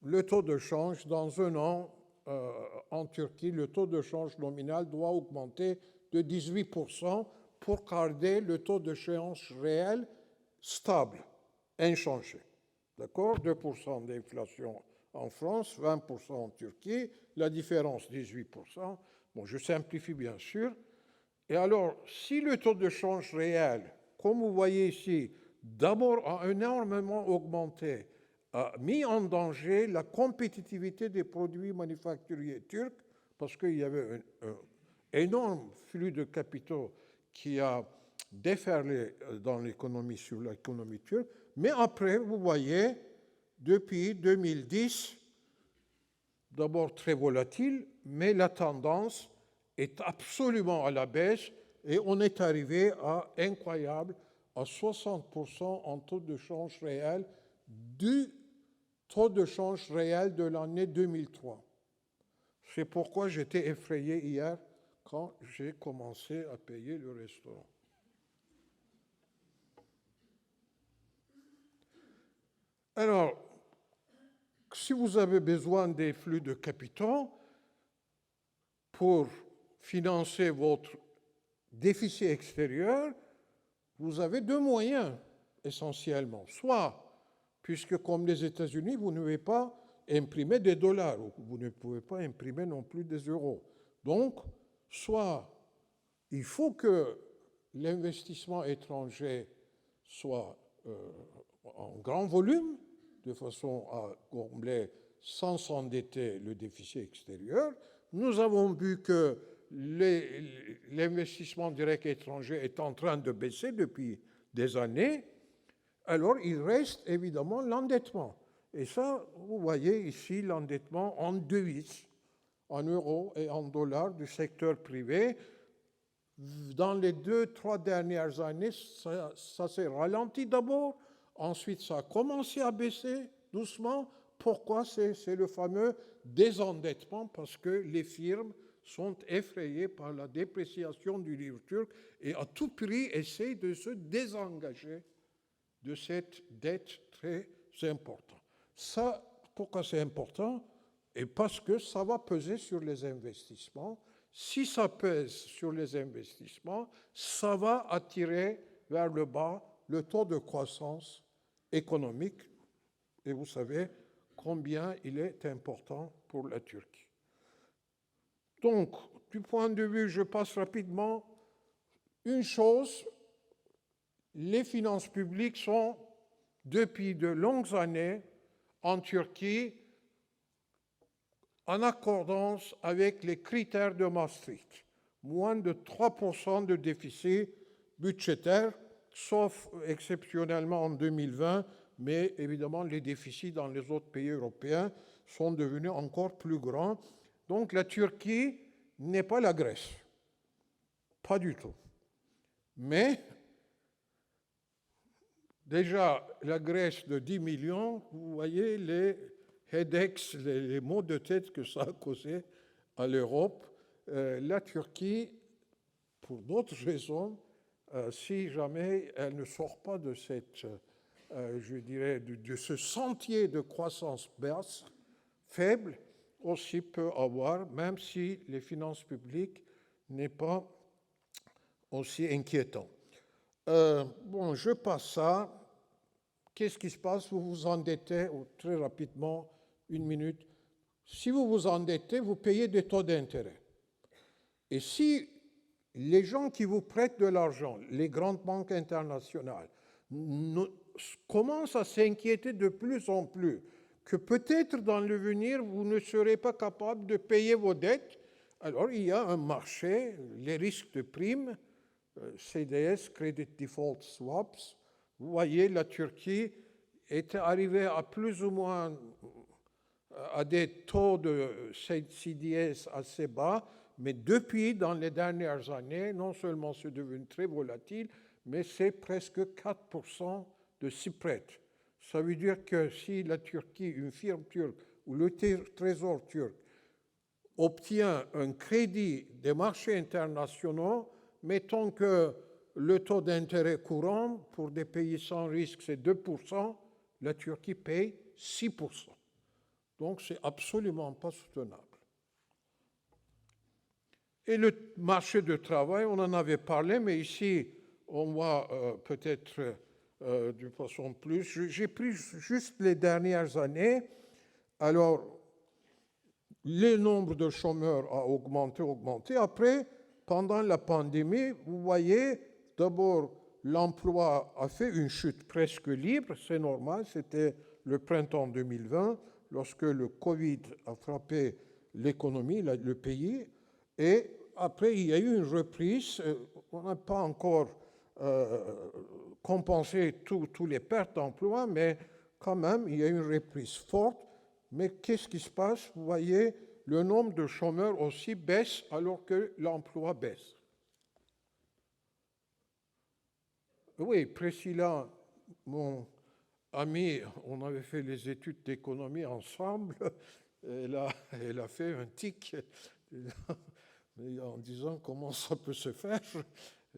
Speaker 2: le taux de change, dans un an, en Turquie, le taux de change nominal doit augmenter de 18% pour garder le taux de change réel stable, inchangé. D'accord? 2% d'inflation en France, 20% en Turquie, la différence 18%. Bon, je simplifie bien sûr. Et alors, si le taux de change réel, comme vous voyez ici, d'abord a énormément augmenté, a mis en danger la compétitivité des produits manufacturiers turcs, parce qu'il y avait un énorme flux de capitaux qui a déferlé dans l'économie, sur l'économie turque. Mais après, vous voyez, depuis 2010, d'abord très volatile, mais la tendance est absolument à la baisse et on est arrivé à incroyable, à 60% en taux de change réel du taux de change réel de l'année 2003. C'est pourquoi j'étais effrayé hier quand j'ai commencé à payer le restaurant. Alors, si vous avez besoin des flux de capitaux pour financer votre déficit extérieur, vous avez deux moyens essentiellement. Soit, puisque comme les États-Unis, vous ne pouvez pas imprimer des dollars, vous ne pouvez pas imprimer non plus des euros. Donc, soit il faut que l'investissement étranger soit en grand volume, de façon à combler sans s'endetter le déficit extérieur. Nous avons vu que l'investissement direct étranger est en train de baisser depuis des années. Alors, il reste évidemment l'endettement. Et ça, vous voyez ici l'endettement en devises, en euros et en dollars du secteur privé. Dans les 2-3 dernières années, ça s'est ralenti d'abord. Ensuite, ça a commencé à baisser doucement. Pourquoi? C'est le fameux désendettement, parce que les firmes sont effrayées par la dépréciation du livre turc et à tout prix essayent de se désengager de cette dette très importante. Ça, pourquoi c'est important? Et parce que ça va peser sur les investissements. Si ça pèse sur les investissements, ça va attirer vers le bas le taux de croissance économique. Et vous savez combien il est important pour la Turquie. Donc, du point de vue, je passe rapidement, une chose, les finances publiques sont, depuis de longues années, en Turquie, en accordance avec les critères de Maastricht. Moins de 3% de déficit budgétaire, sauf exceptionnellement en 2020, mais évidemment les déficits dans les autres pays européens sont devenus encore plus grands. Donc la Turquie n'est pas la Grèce, pas du tout. Mais déjà la Grèce de 10 millions, vous voyez les headaches, les maux de tête que ça a causé à l'Europe. La Turquie, pour d'autres raisons, si jamais elle ne sort pas de cette, je dirais, de ce sentier de croissance basse, faible, aussi peut avoir, même si les finances publiques n'est pas aussi inquiétant. Bon, je passe ça. Qu'est-ce qui se passe? Vous vous endettez, très rapidement, une minute. Si vous vous endettez, vous payez des taux d'intérêt. Et si les gens qui vous prêtent de l'argent, les grandes banques internationales, commencent à s'inquiéter de plus en plus que peut-être dans l'avenir, vous ne serez pas capable de payer vos dettes, alors il y a un marché, les risques de primes, CDS, Credit Default Swaps. Vous voyez, la Turquie était arrivée à plus ou moins à des taux de CDS assez bas, mais depuis, dans les dernières années, non seulement c'est devenu très volatile, mais c'est presque 4% de spread. Ça veut dire que si la Turquie, une firme turque ou le Trésor turc obtient un crédit des marchés internationaux, mettons que le taux d'intérêt courant pour des pays sans risque, c'est 2%, la Turquie paye 6%. Donc, c'est absolument pas soutenable. Et le marché du travail, on en avait parlé, mais ici, on voit peut-être de façon plus. J'ai pris juste les dernières années. Alors, le nombre de chômeurs a augmenté. Après, pendant la pandémie, vous voyez, d'abord, l'emploi a fait une chute presque libre, c'est normal, c'était le printemps 2020, lorsque le Covid a frappé l'économie, le pays, et après, il y a eu une reprise. On n'a pas encore compensé toutes les pertes d'emploi, mais quand même, il y a eu une reprise forte. Mais qu'est-ce qui se passe? Vous voyez, le nombre de chômeurs aussi baisse alors que l'emploi baisse. Oui, Priscilla, mon amie, on avait fait les études d'économie ensemble. Elle a fait un tic en disant comment ça peut se faire.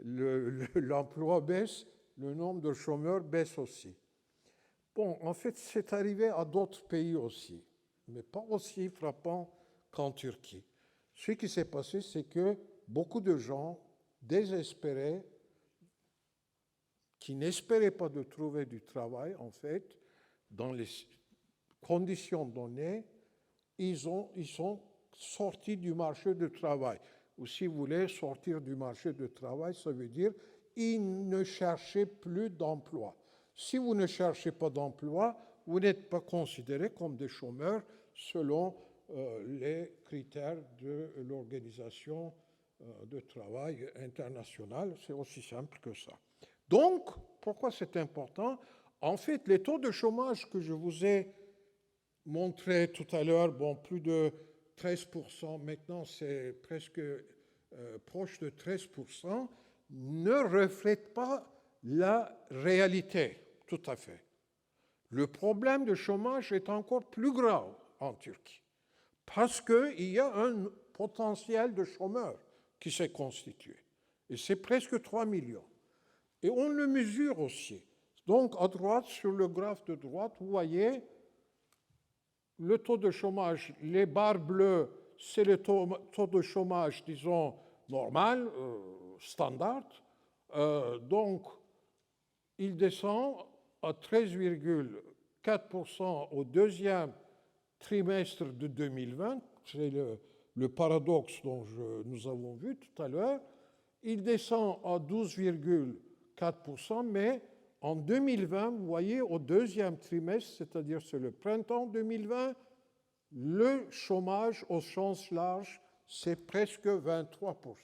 Speaker 2: L'emploi baisse, le nombre de chômeurs baisse aussi. Bon, en fait, c'est arrivé à d'autres pays aussi, mais pas aussi frappant qu'en Turquie. Ce qui s'est passé, c'est que beaucoup de gens désespérés, qui n'espéraient pas de trouver du travail, en fait, dans les conditions données, ils sont sortis du marché du travail. Ou si vous voulez, sortir du marché du travail, ça veut dire ils ne cherchaient plus d'emploi. Si vous ne cherchez pas d'emploi, vous n'êtes pas considérés comme des chômeurs selon les critères de l'Organisation de travail internationale. C'est aussi simple que ça. Donc, pourquoi c'est important? En fait, les taux de chômage que je vous ai montrés tout à l'heure, bon, plus de 13%, maintenant c'est presque proche de 13%, ne reflètent pas la réalité, tout à fait. Le problème de chômage est encore plus grave en Turquie, parce qu'il y a un potentiel de chômeurs qui s'est constitué, et c'est presque 3 millions. Et on le mesure aussi. Donc, à droite, sur le graphe de droite, vous voyez le taux de chômage. Les barres bleues, c'est le taux de chômage, disons, normal, standard. Donc, il descend à 13,4% au deuxième trimestre de 2020. C'est le paradoxe dont nous avons vu tout à l'heure. Il descend à 12,4%, mais en 2020, vous voyez, au deuxième trimestre, c'est-à-dire c'est le printemps 2020, le chômage au sens large, c'est presque 23%,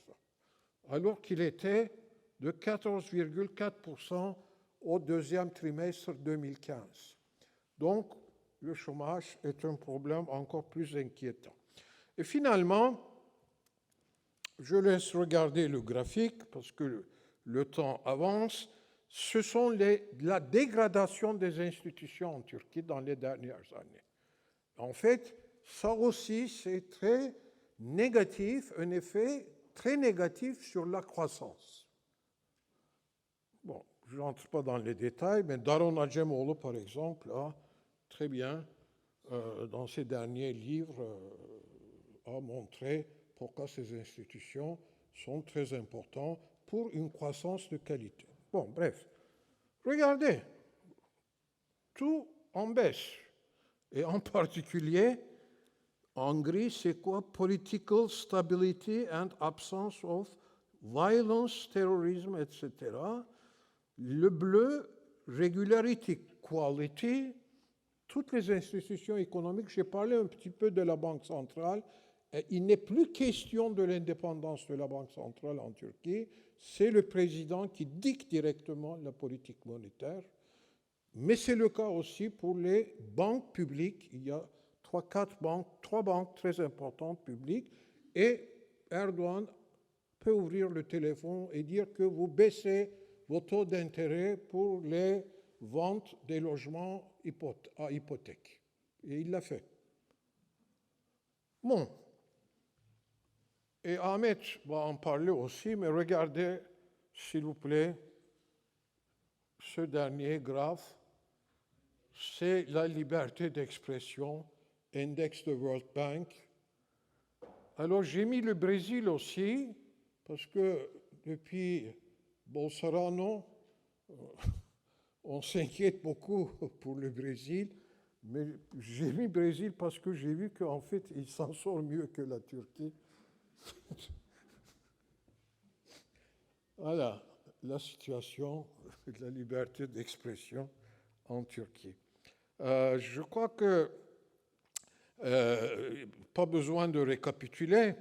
Speaker 2: alors qu'il était de 14,4% au deuxième trimestre 2015. Donc, le chômage est un problème encore plus inquiétant. Et finalement, je laisse regarder le graphique parce que le temps avance. Ce sont la dégradation des institutions en Turquie dans les dernières années. En fait, ça aussi, c'est très négatif, un effet très négatif sur la croissance. Bon, je n'entre pas dans les détails, mais Daron Acemoğlu, par exemple, a très bien, dans ses derniers livres, a montré pourquoi ces institutions sont très importantes pour une croissance de qualité. Bon, bref, regardez, tout en baisse. Et en particulier, en gris, c'est quoi? Political stability and absence of violence, terrorisme, etc. Le bleu, regularity, quality, toutes les institutions économiques. J'ai parlé un petit peu de la Banque centrale. Il n'est plus question de l'indépendance de la Banque centrale en Turquie. C'est le président qui dicte directement la politique monétaire. Mais c'est le cas aussi pour les banques publiques. Il y a trois banques très importantes publiques. Et Erdogan peut ouvrir le téléphone et dire que vous baissez vos taux d'intérêt pour les ventes des logements à hypothèque. Et il l'a fait. Bon. Et Ahmet va en parler aussi, mais regardez, s'il vous plaît, ce dernier graphe. C'est la liberté d'expression, index de World Bank. Alors j'ai mis le Brésil aussi, parce que depuis Bolsonaro, on s'inquiète beaucoup pour le Brésil, mais j'ai mis le Brésil parce que j'ai vu qu'en fait, il s'en sort mieux que la Turquie. Voilà la situation de la liberté d'expression en Turquie. Je crois que pas besoin de récapituler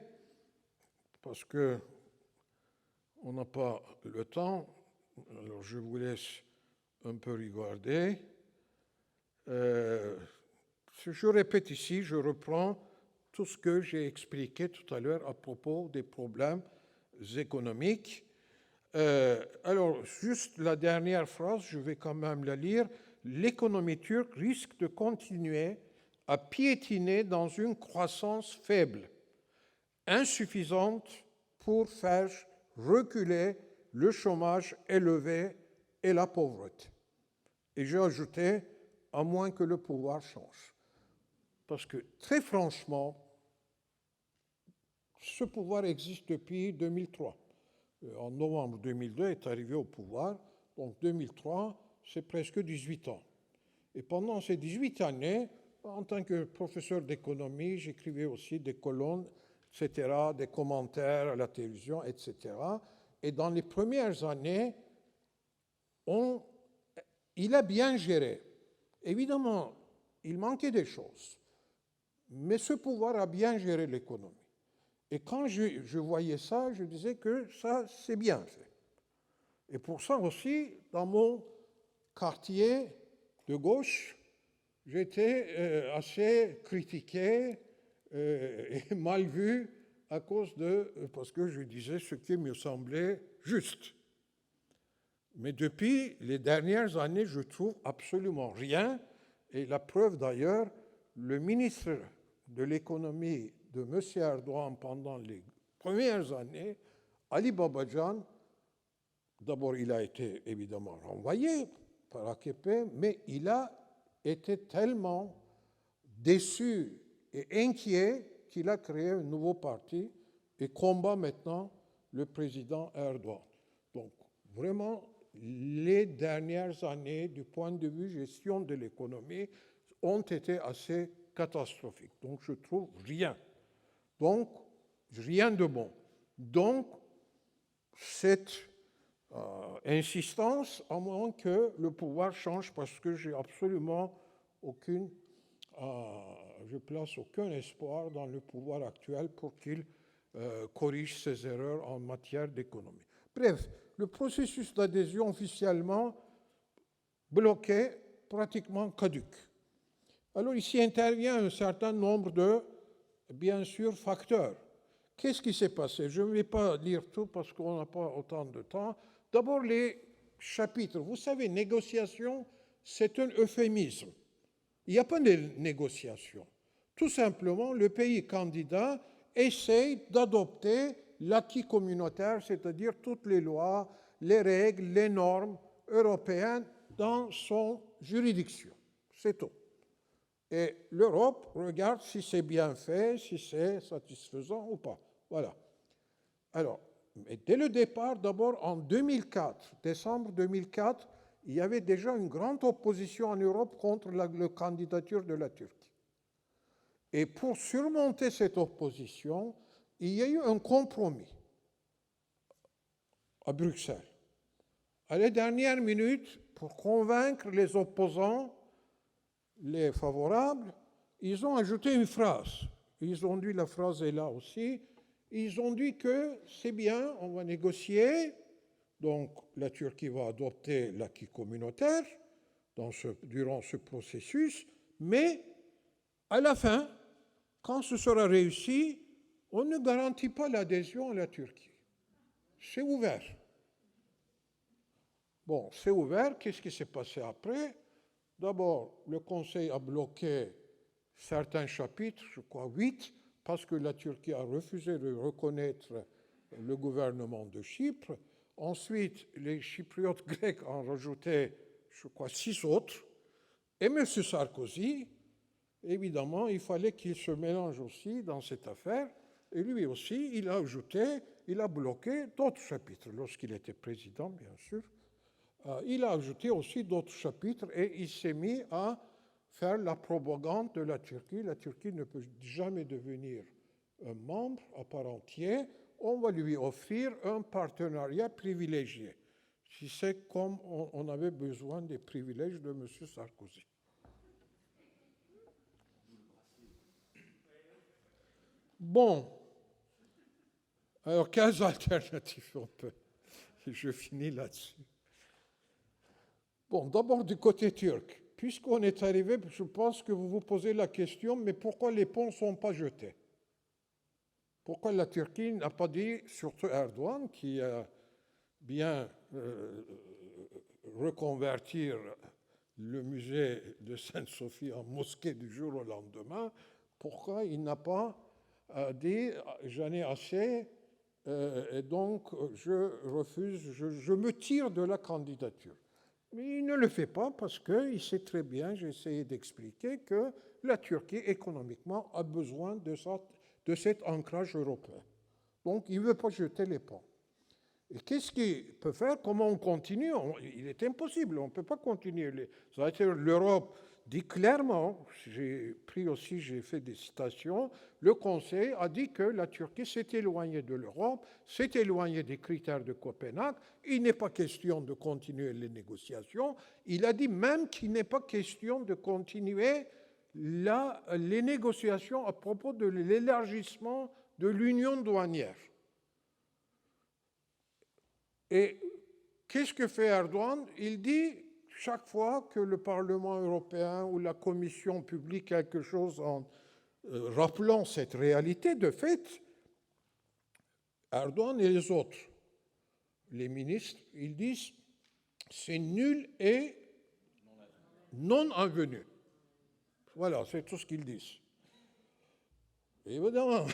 Speaker 2: parce que on n'a pas le temps. Alors je vous laisse un peu regarder. Je répète ici, je reprends tout ce que j'ai expliqué tout à l'heure à propos des problèmes économiques. Alors, juste la dernière phrase, je vais quand même la lire. l'économie turque risque de continuer à piétiner dans une croissance faible, insuffisante pour faire reculer le chômage élevé et la pauvreté. Et j'ai ajouté, à moins que le pouvoir change. Parce que, très franchement, ce pouvoir existe depuis 2003. En novembre 2002, il est arrivé au pouvoir, donc 2003, c'est presque 18 ans. Et pendant ces 18 années, en tant que professeur d'économie, j'écrivais aussi des colonnes, etc., des commentaires à la télévision, etc. Et dans les premières années, il a bien géré. Évidemment, il manquait des choses, mais ce pouvoir a bien géré l'économie. Et quand je voyais ça, je disais que ça, c'est bien fait. Et pour ça aussi, dans mon quartier de gauche, j'étais assez critiqué et mal vu parce que je disais ce qui me semblait juste. Mais depuis les dernières années, je trouve absolument rien. Et la preuve d'ailleurs, le ministre de l'économie de M. Erdogan pendant les premières années, Ali Babacan, d'abord il a été évidemment renvoyé par AKP, mais il a été tellement déçu et inquiet qu'il a créé un nouveau parti et combat maintenant le président Erdogan. Donc vraiment, les dernières années, du point de vue gestion de l'économie, ont été assez catastrophiques. Donc je trouve rien. Donc rien de bon. Donc cette insistance, à moins que le pouvoir change, parce que j'ai absolument je place aucun espoir dans le pouvoir actuel pour qu'il corrige ses erreurs en matière d'économie. Bref, le processus d'adhésion officiellement bloqué, pratiquement caduc. Alors ici intervient un certain nombre de, bien sûr, facteurs. Qu'est-ce qui s'est passé? Je ne vais pas lire tout parce qu'on n'a pas autant de temps. D'abord, les chapitres. Vous savez, négociation, c'est un euphémisme. Il n'y a pas de négociation. Tout simplement, le pays candidat essaye d'adopter l'acquis communautaire, c'est-à-dire toutes les lois, les règles, les normes européennes dans son juridiction. C'est tout. Et l'Europe regarde si c'est bien fait, si c'est satisfaisant ou pas. Voilà. Alors, dès le départ, d'abord en 2004, décembre 2004, il y avait déjà une grande opposition en Europe contre la candidature de la Turquie. Et pour surmonter cette opposition, il y a eu un compromis à Bruxelles. À la dernière minute, pour convaincre les opposants, les favorables, ils ont ajouté une phrase. Ils ont dit, la phrase est là aussi, ils ont dit que c'est bien, on va négocier, donc la Turquie va adopter l'acquis communautaire durant ce processus, mais à la fin, quand ce sera réussi, on ne garantit pas l'adhésion à la Turquie. C'est ouvert. Bon, c'est ouvert. Qu'est-ce qui s'est passé après? D'abord, le Conseil a bloqué certains chapitres, je crois 8, parce que la Turquie a refusé de reconnaître le gouvernement de Chypre. Ensuite, les Chypriotes grecs ont rajouté, je crois, 6 autres. Et M. Sarkozy, évidemment, il fallait qu'il se mélange aussi dans cette affaire. Et lui aussi, il a bloqué d'autres chapitres lorsqu'il était président, bien sûr. Il a ajouté aussi d'autres chapitres et il s'est mis à faire la propagande de la Turquie. La Turquie ne peut jamais devenir un membre à part entière. On va lui offrir un partenariat privilégié. Si c'est comme on avait besoin des privilèges de M. Sarkozy. Bon. Alors, quelles alternatives on peut? Je finis là-dessus. Bon, d'abord du côté turc. Puisqu'on est arrivé, je pense que vous vous posez la question, mais pourquoi les ponts ne sont pas jetés? Pourquoi la Turquie n'a pas dit, surtout Erdogan, qui a bien reconvertir le musée de Sainte-Sophie en mosquée du jour au lendemain, pourquoi il n'a pas dit « j'en ai assez et donc je refuse, je me tire de la candidature ». Mais il ne le fait pas parce qu'il sait très bien, j'ai essayé d'expliquer, que la Turquie économiquement a besoin de cet ancrage européen. Donc il ne veut pas jeter les ponts. Et qu'est-ce qu'il peut faire? Comment on continue? Il est impossible, on ne peut pas continuer. L'Europe dit clairement, j'ai fait des citations, le Conseil a dit que la Turquie s'est éloignée de l'Europe, s'est éloignée des critères de Copenhague, il n'est pas question de continuer les négociations, il a dit même qu'il n'est pas question de continuer les négociations à propos de l'élargissement de l'union douanière. Et qu'est-ce que fait Erdogan? Il dit, chaque fois que le Parlement européen ou la Commission publie quelque chose en rappelant cette réalité, de fait, Erdogan et les autres, les ministres, ils disent c'est nul et non avenu. Voilà, c'est tout ce qu'ils disent. Et évidemment,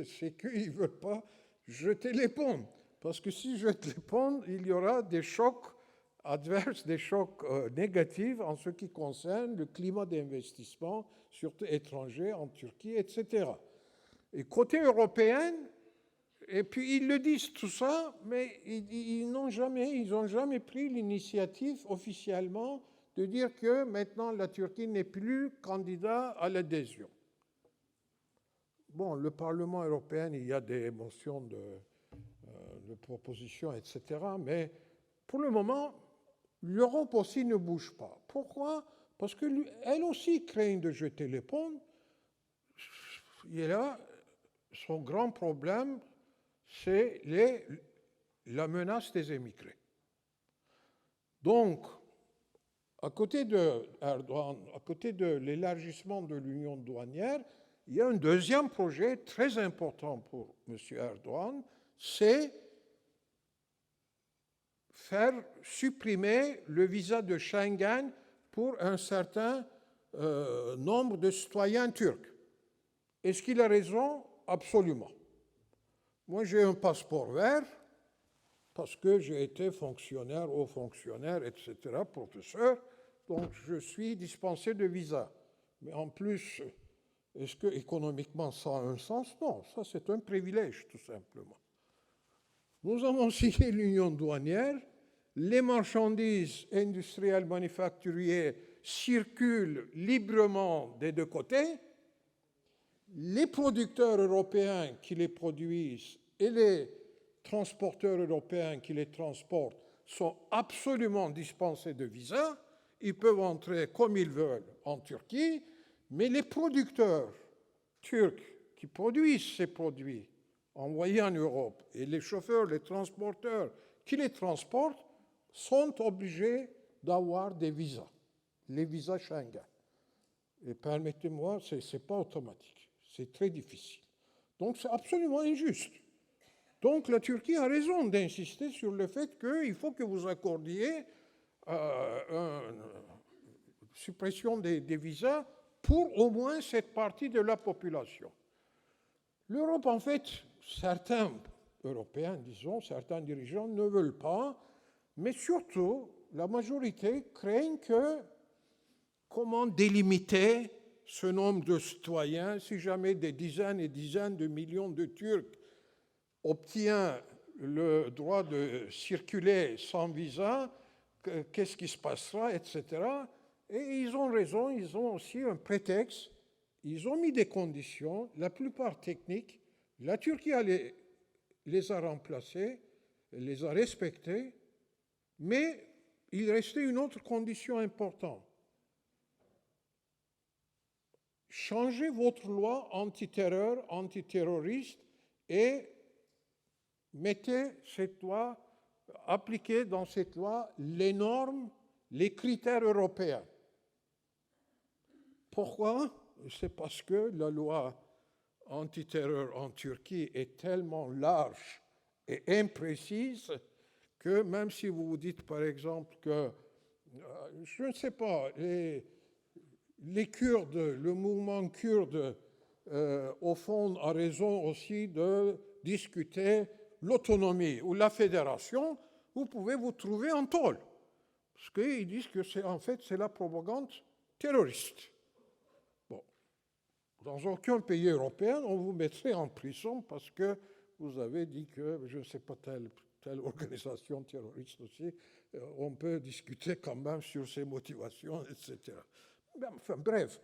Speaker 2: c'est qu'ils ne veulent pas jeter l'éponge. Parce que si je jettent l'éponge, il y aura des chocs adverses, des chocs négatifs en ce qui concerne le climat d'investissement, surtout étranger, en Turquie, etc. Et côté européen, et puis ils le disent tout ça, mais ils n'ont jamais pris l'initiative officiellement de dire que maintenant la Turquie n'est plus candidat à l'adhésion. Bon, le Parlement européen, il y a des motions de propositions, etc. Mais pour le moment, l'Europe aussi ne bouge pas. Pourquoi? Parce qu'elle aussi craint de jeter l'éponge. Et là, son grand problème, c'est la menace des émigrés. Donc, à côté de Erdogan, à côté de l'élargissement de l'union douanière, il y a un deuxième projet très important pour M. Erdogan, c'est faire supprimer le visa de Schengen pour un certain nombre de citoyens turcs. Est-ce qu'il a raison? Absolument. Moi, j'ai un passeport vert parce que j'ai été fonctionnaire, haut fonctionnaire, etc., professeur, donc je suis dispensé de visa. Mais en plus, est-ce que économiquement ça a un sens? Non, ça c'est un privilège, tout simplement. Nous avons signé l'union douanière, les marchandises industrielles manufacturières circulent librement des deux côtés, les producteurs européens qui les produisent et les transporteurs européens qui les transportent sont absolument dispensés de visa, ils peuvent entrer comme ils veulent en Turquie, mais les producteurs turcs qui produisent ces produits envoyés en Europe et les chauffeurs, les transporteurs qui les transportent sont obligés d'avoir des visas, les visas Schengen. Et permettez-moi, ce n'est pas automatique, c'est très difficile. Donc c'est absolument injuste. Donc la Turquie a raison d'insister sur le fait qu'il faut que vous accordiez une suppression des visas pour au moins cette partie de la population. L'Europe, en fait, certains Européens, disons, certains dirigeants ne veulent pas, mais surtout, la majorité craint que comment délimiter ce nombre de citoyens si jamais des dizaines et dizaines de millions de Turcs obtiennent le droit de circuler sans visa, qu'est-ce qui se passera, etc. Et ils ont raison, ils ont aussi un prétexte, ils ont mis des conditions, la plupart techniques, la Turquie les a remplacées, les a respectées, mais il restait une autre condition importante. Changez votre loi antiterreur, antiterroriste et mettez cette loi, appliquez dans cette loi les normes, les critères européens. Pourquoi? C'est parce que la loi antiterreur en Turquie est tellement large et imprécise que même si vous vous dites par exemple que Je ne sais pas, les Kurdes, le mouvement kurde, au fond, a raison aussi de discuter l'autonomie ou la fédération. Vous pouvez vous trouver en tôle, parce qu'ils disent que en fait, c'est la propagande terroriste. Bon, dans aucun pays européen, on vous mettrait en prison parce que vous avez dit que, je ne sais pas, telle organisation terroriste aussi, on peut discuter quand même sur ses motivations, etc. Enfin, bref,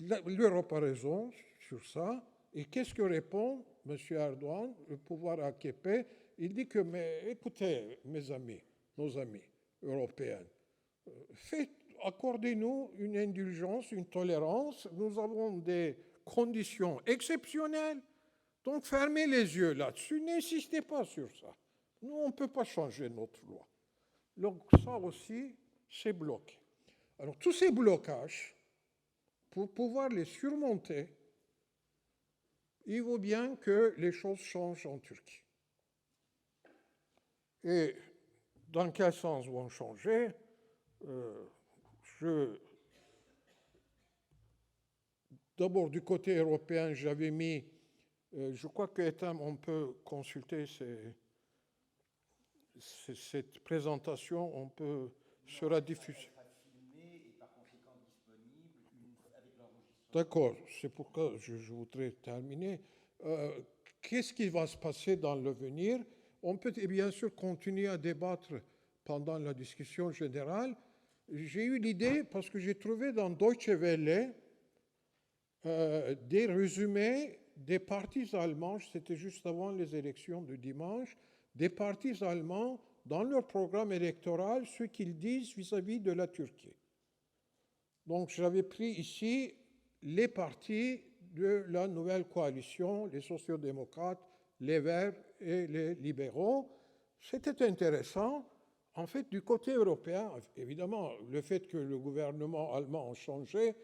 Speaker 2: l'Europe a raison sur ça. Et qu'est-ce que répond M. Erdogan, le pouvoir AKP? Il dit que, mais écoutez, mes amis, nos amis européens, accordez-nous une indulgence, une tolérance. Nous avons des conditions exceptionnelles. Donc fermez les yeux là-dessus, n'insistez pas sur ça. Nous, on ne peut pas changer notre loi. Donc ça aussi, c'est bloqué. Alors tous ces blocages, pour pouvoir les surmonter, il vaut bien que les choses changent en Turquie. Et dans quel sens vont changer? D'abord, du côté européen, j'avais mis, je crois on peut consulter cette présentation, sera diffusée. D'accord, c'est pourquoi je voudrais terminer. Qu'est-ce qui va se passer dans l'avenir? On peut bien sûr continuer à débattre pendant la discussion générale. J'ai eu l'idée, parce que j'ai trouvé dans Deutsche Welle des résumés des partis allemands, c'était juste avant les élections de dimanche, des partis allemands dans leur programme électoral, ce qu'ils disent vis-à-vis de la Turquie. Donc j'avais pris ici les partis de la nouvelle coalition, les sociaux-démocrates, les Verts et les libéraux. C'était intéressant. En fait, du côté européen, évidemment, le fait que le gouvernement allemand a changé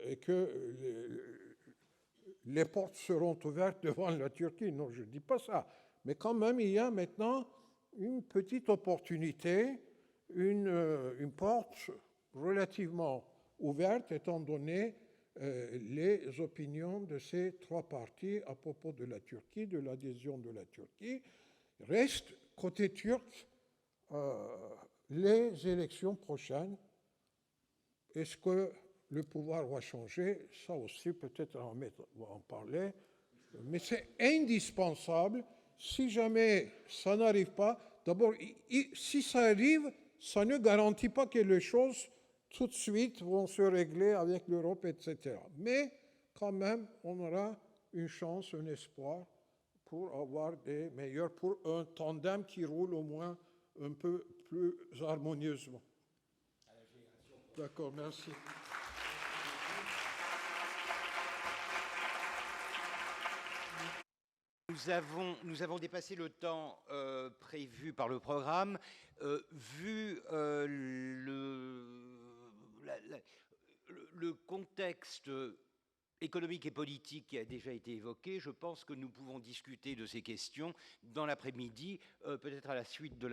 Speaker 2: et que les portes seront ouvertes devant la Turquie, non, je ne dis pas ça. Mais quand même, il y a maintenant une petite opportunité, une porte relativement ouverte, étant donné les opinions de ces trois partis à propos de la Turquie, de l'adhésion de la Turquie. Reste, côté turc, les élections prochaines. Est-ce que le pouvoir va changer? Ça aussi, peut-être on va en parler. Mais c'est indispensable. Si jamais ça n'arrive pas, d'abord, si ça arrive, ça ne garantit pas que les choses tout de suite vont se régler avec l'Europe, etc. Mais quand même, on aura une chance, un espoir pour avoir des meilleurs, pour un tandem qui roule au moins un peu plus harmonieusement. D'accord, merci.
Speaker 1: Nous avons dépassé le temps prévu par le programme. Vu le contexte économique et politique qui a déjà été évoqué, je pense que nous pouvons discuter de ces questions dans l'après-midi, peut-être à la suite de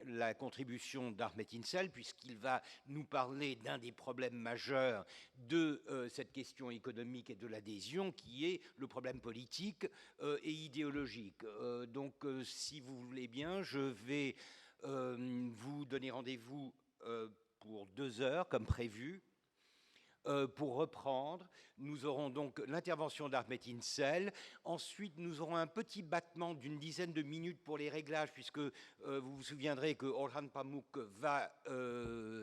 Speaker 1: la contribution d'Ahmet İnsel, puisqu'il va nous parler d'un des problèmes majeurs de cette question économique et de l'adhésion, qui est le problème politique et idéologique. Donc, si vous voulez bien, je vais vous donner rendez-vous pour 2 heures, comme prévu. Pour reprendre, nous aurons donc l'intervention d'Ahmet İnsel. Ensuite, nous aurons un petit battement d'une dizaine de minutes pour les réglages, puisque vous vous souviendrez que Orhan Pamuk va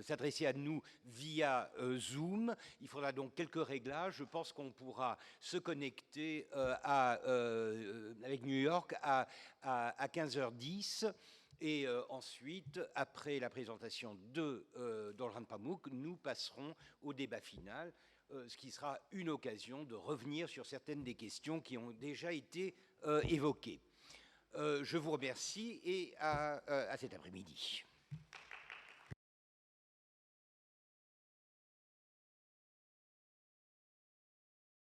Speaker 1: s'adresser à nous via Zoom. Il faudra donc quelques réglages. Je pense qu'on pourra se connecter avec New York à 15h10. Et ensuite, après la présentation d'Orhan Pamuk, nous passerons au débat final, ce qui sera une occasion de revenir sur certaines des questions qui ont déjà été évoquées. Je vous remercie et à cet après-midi.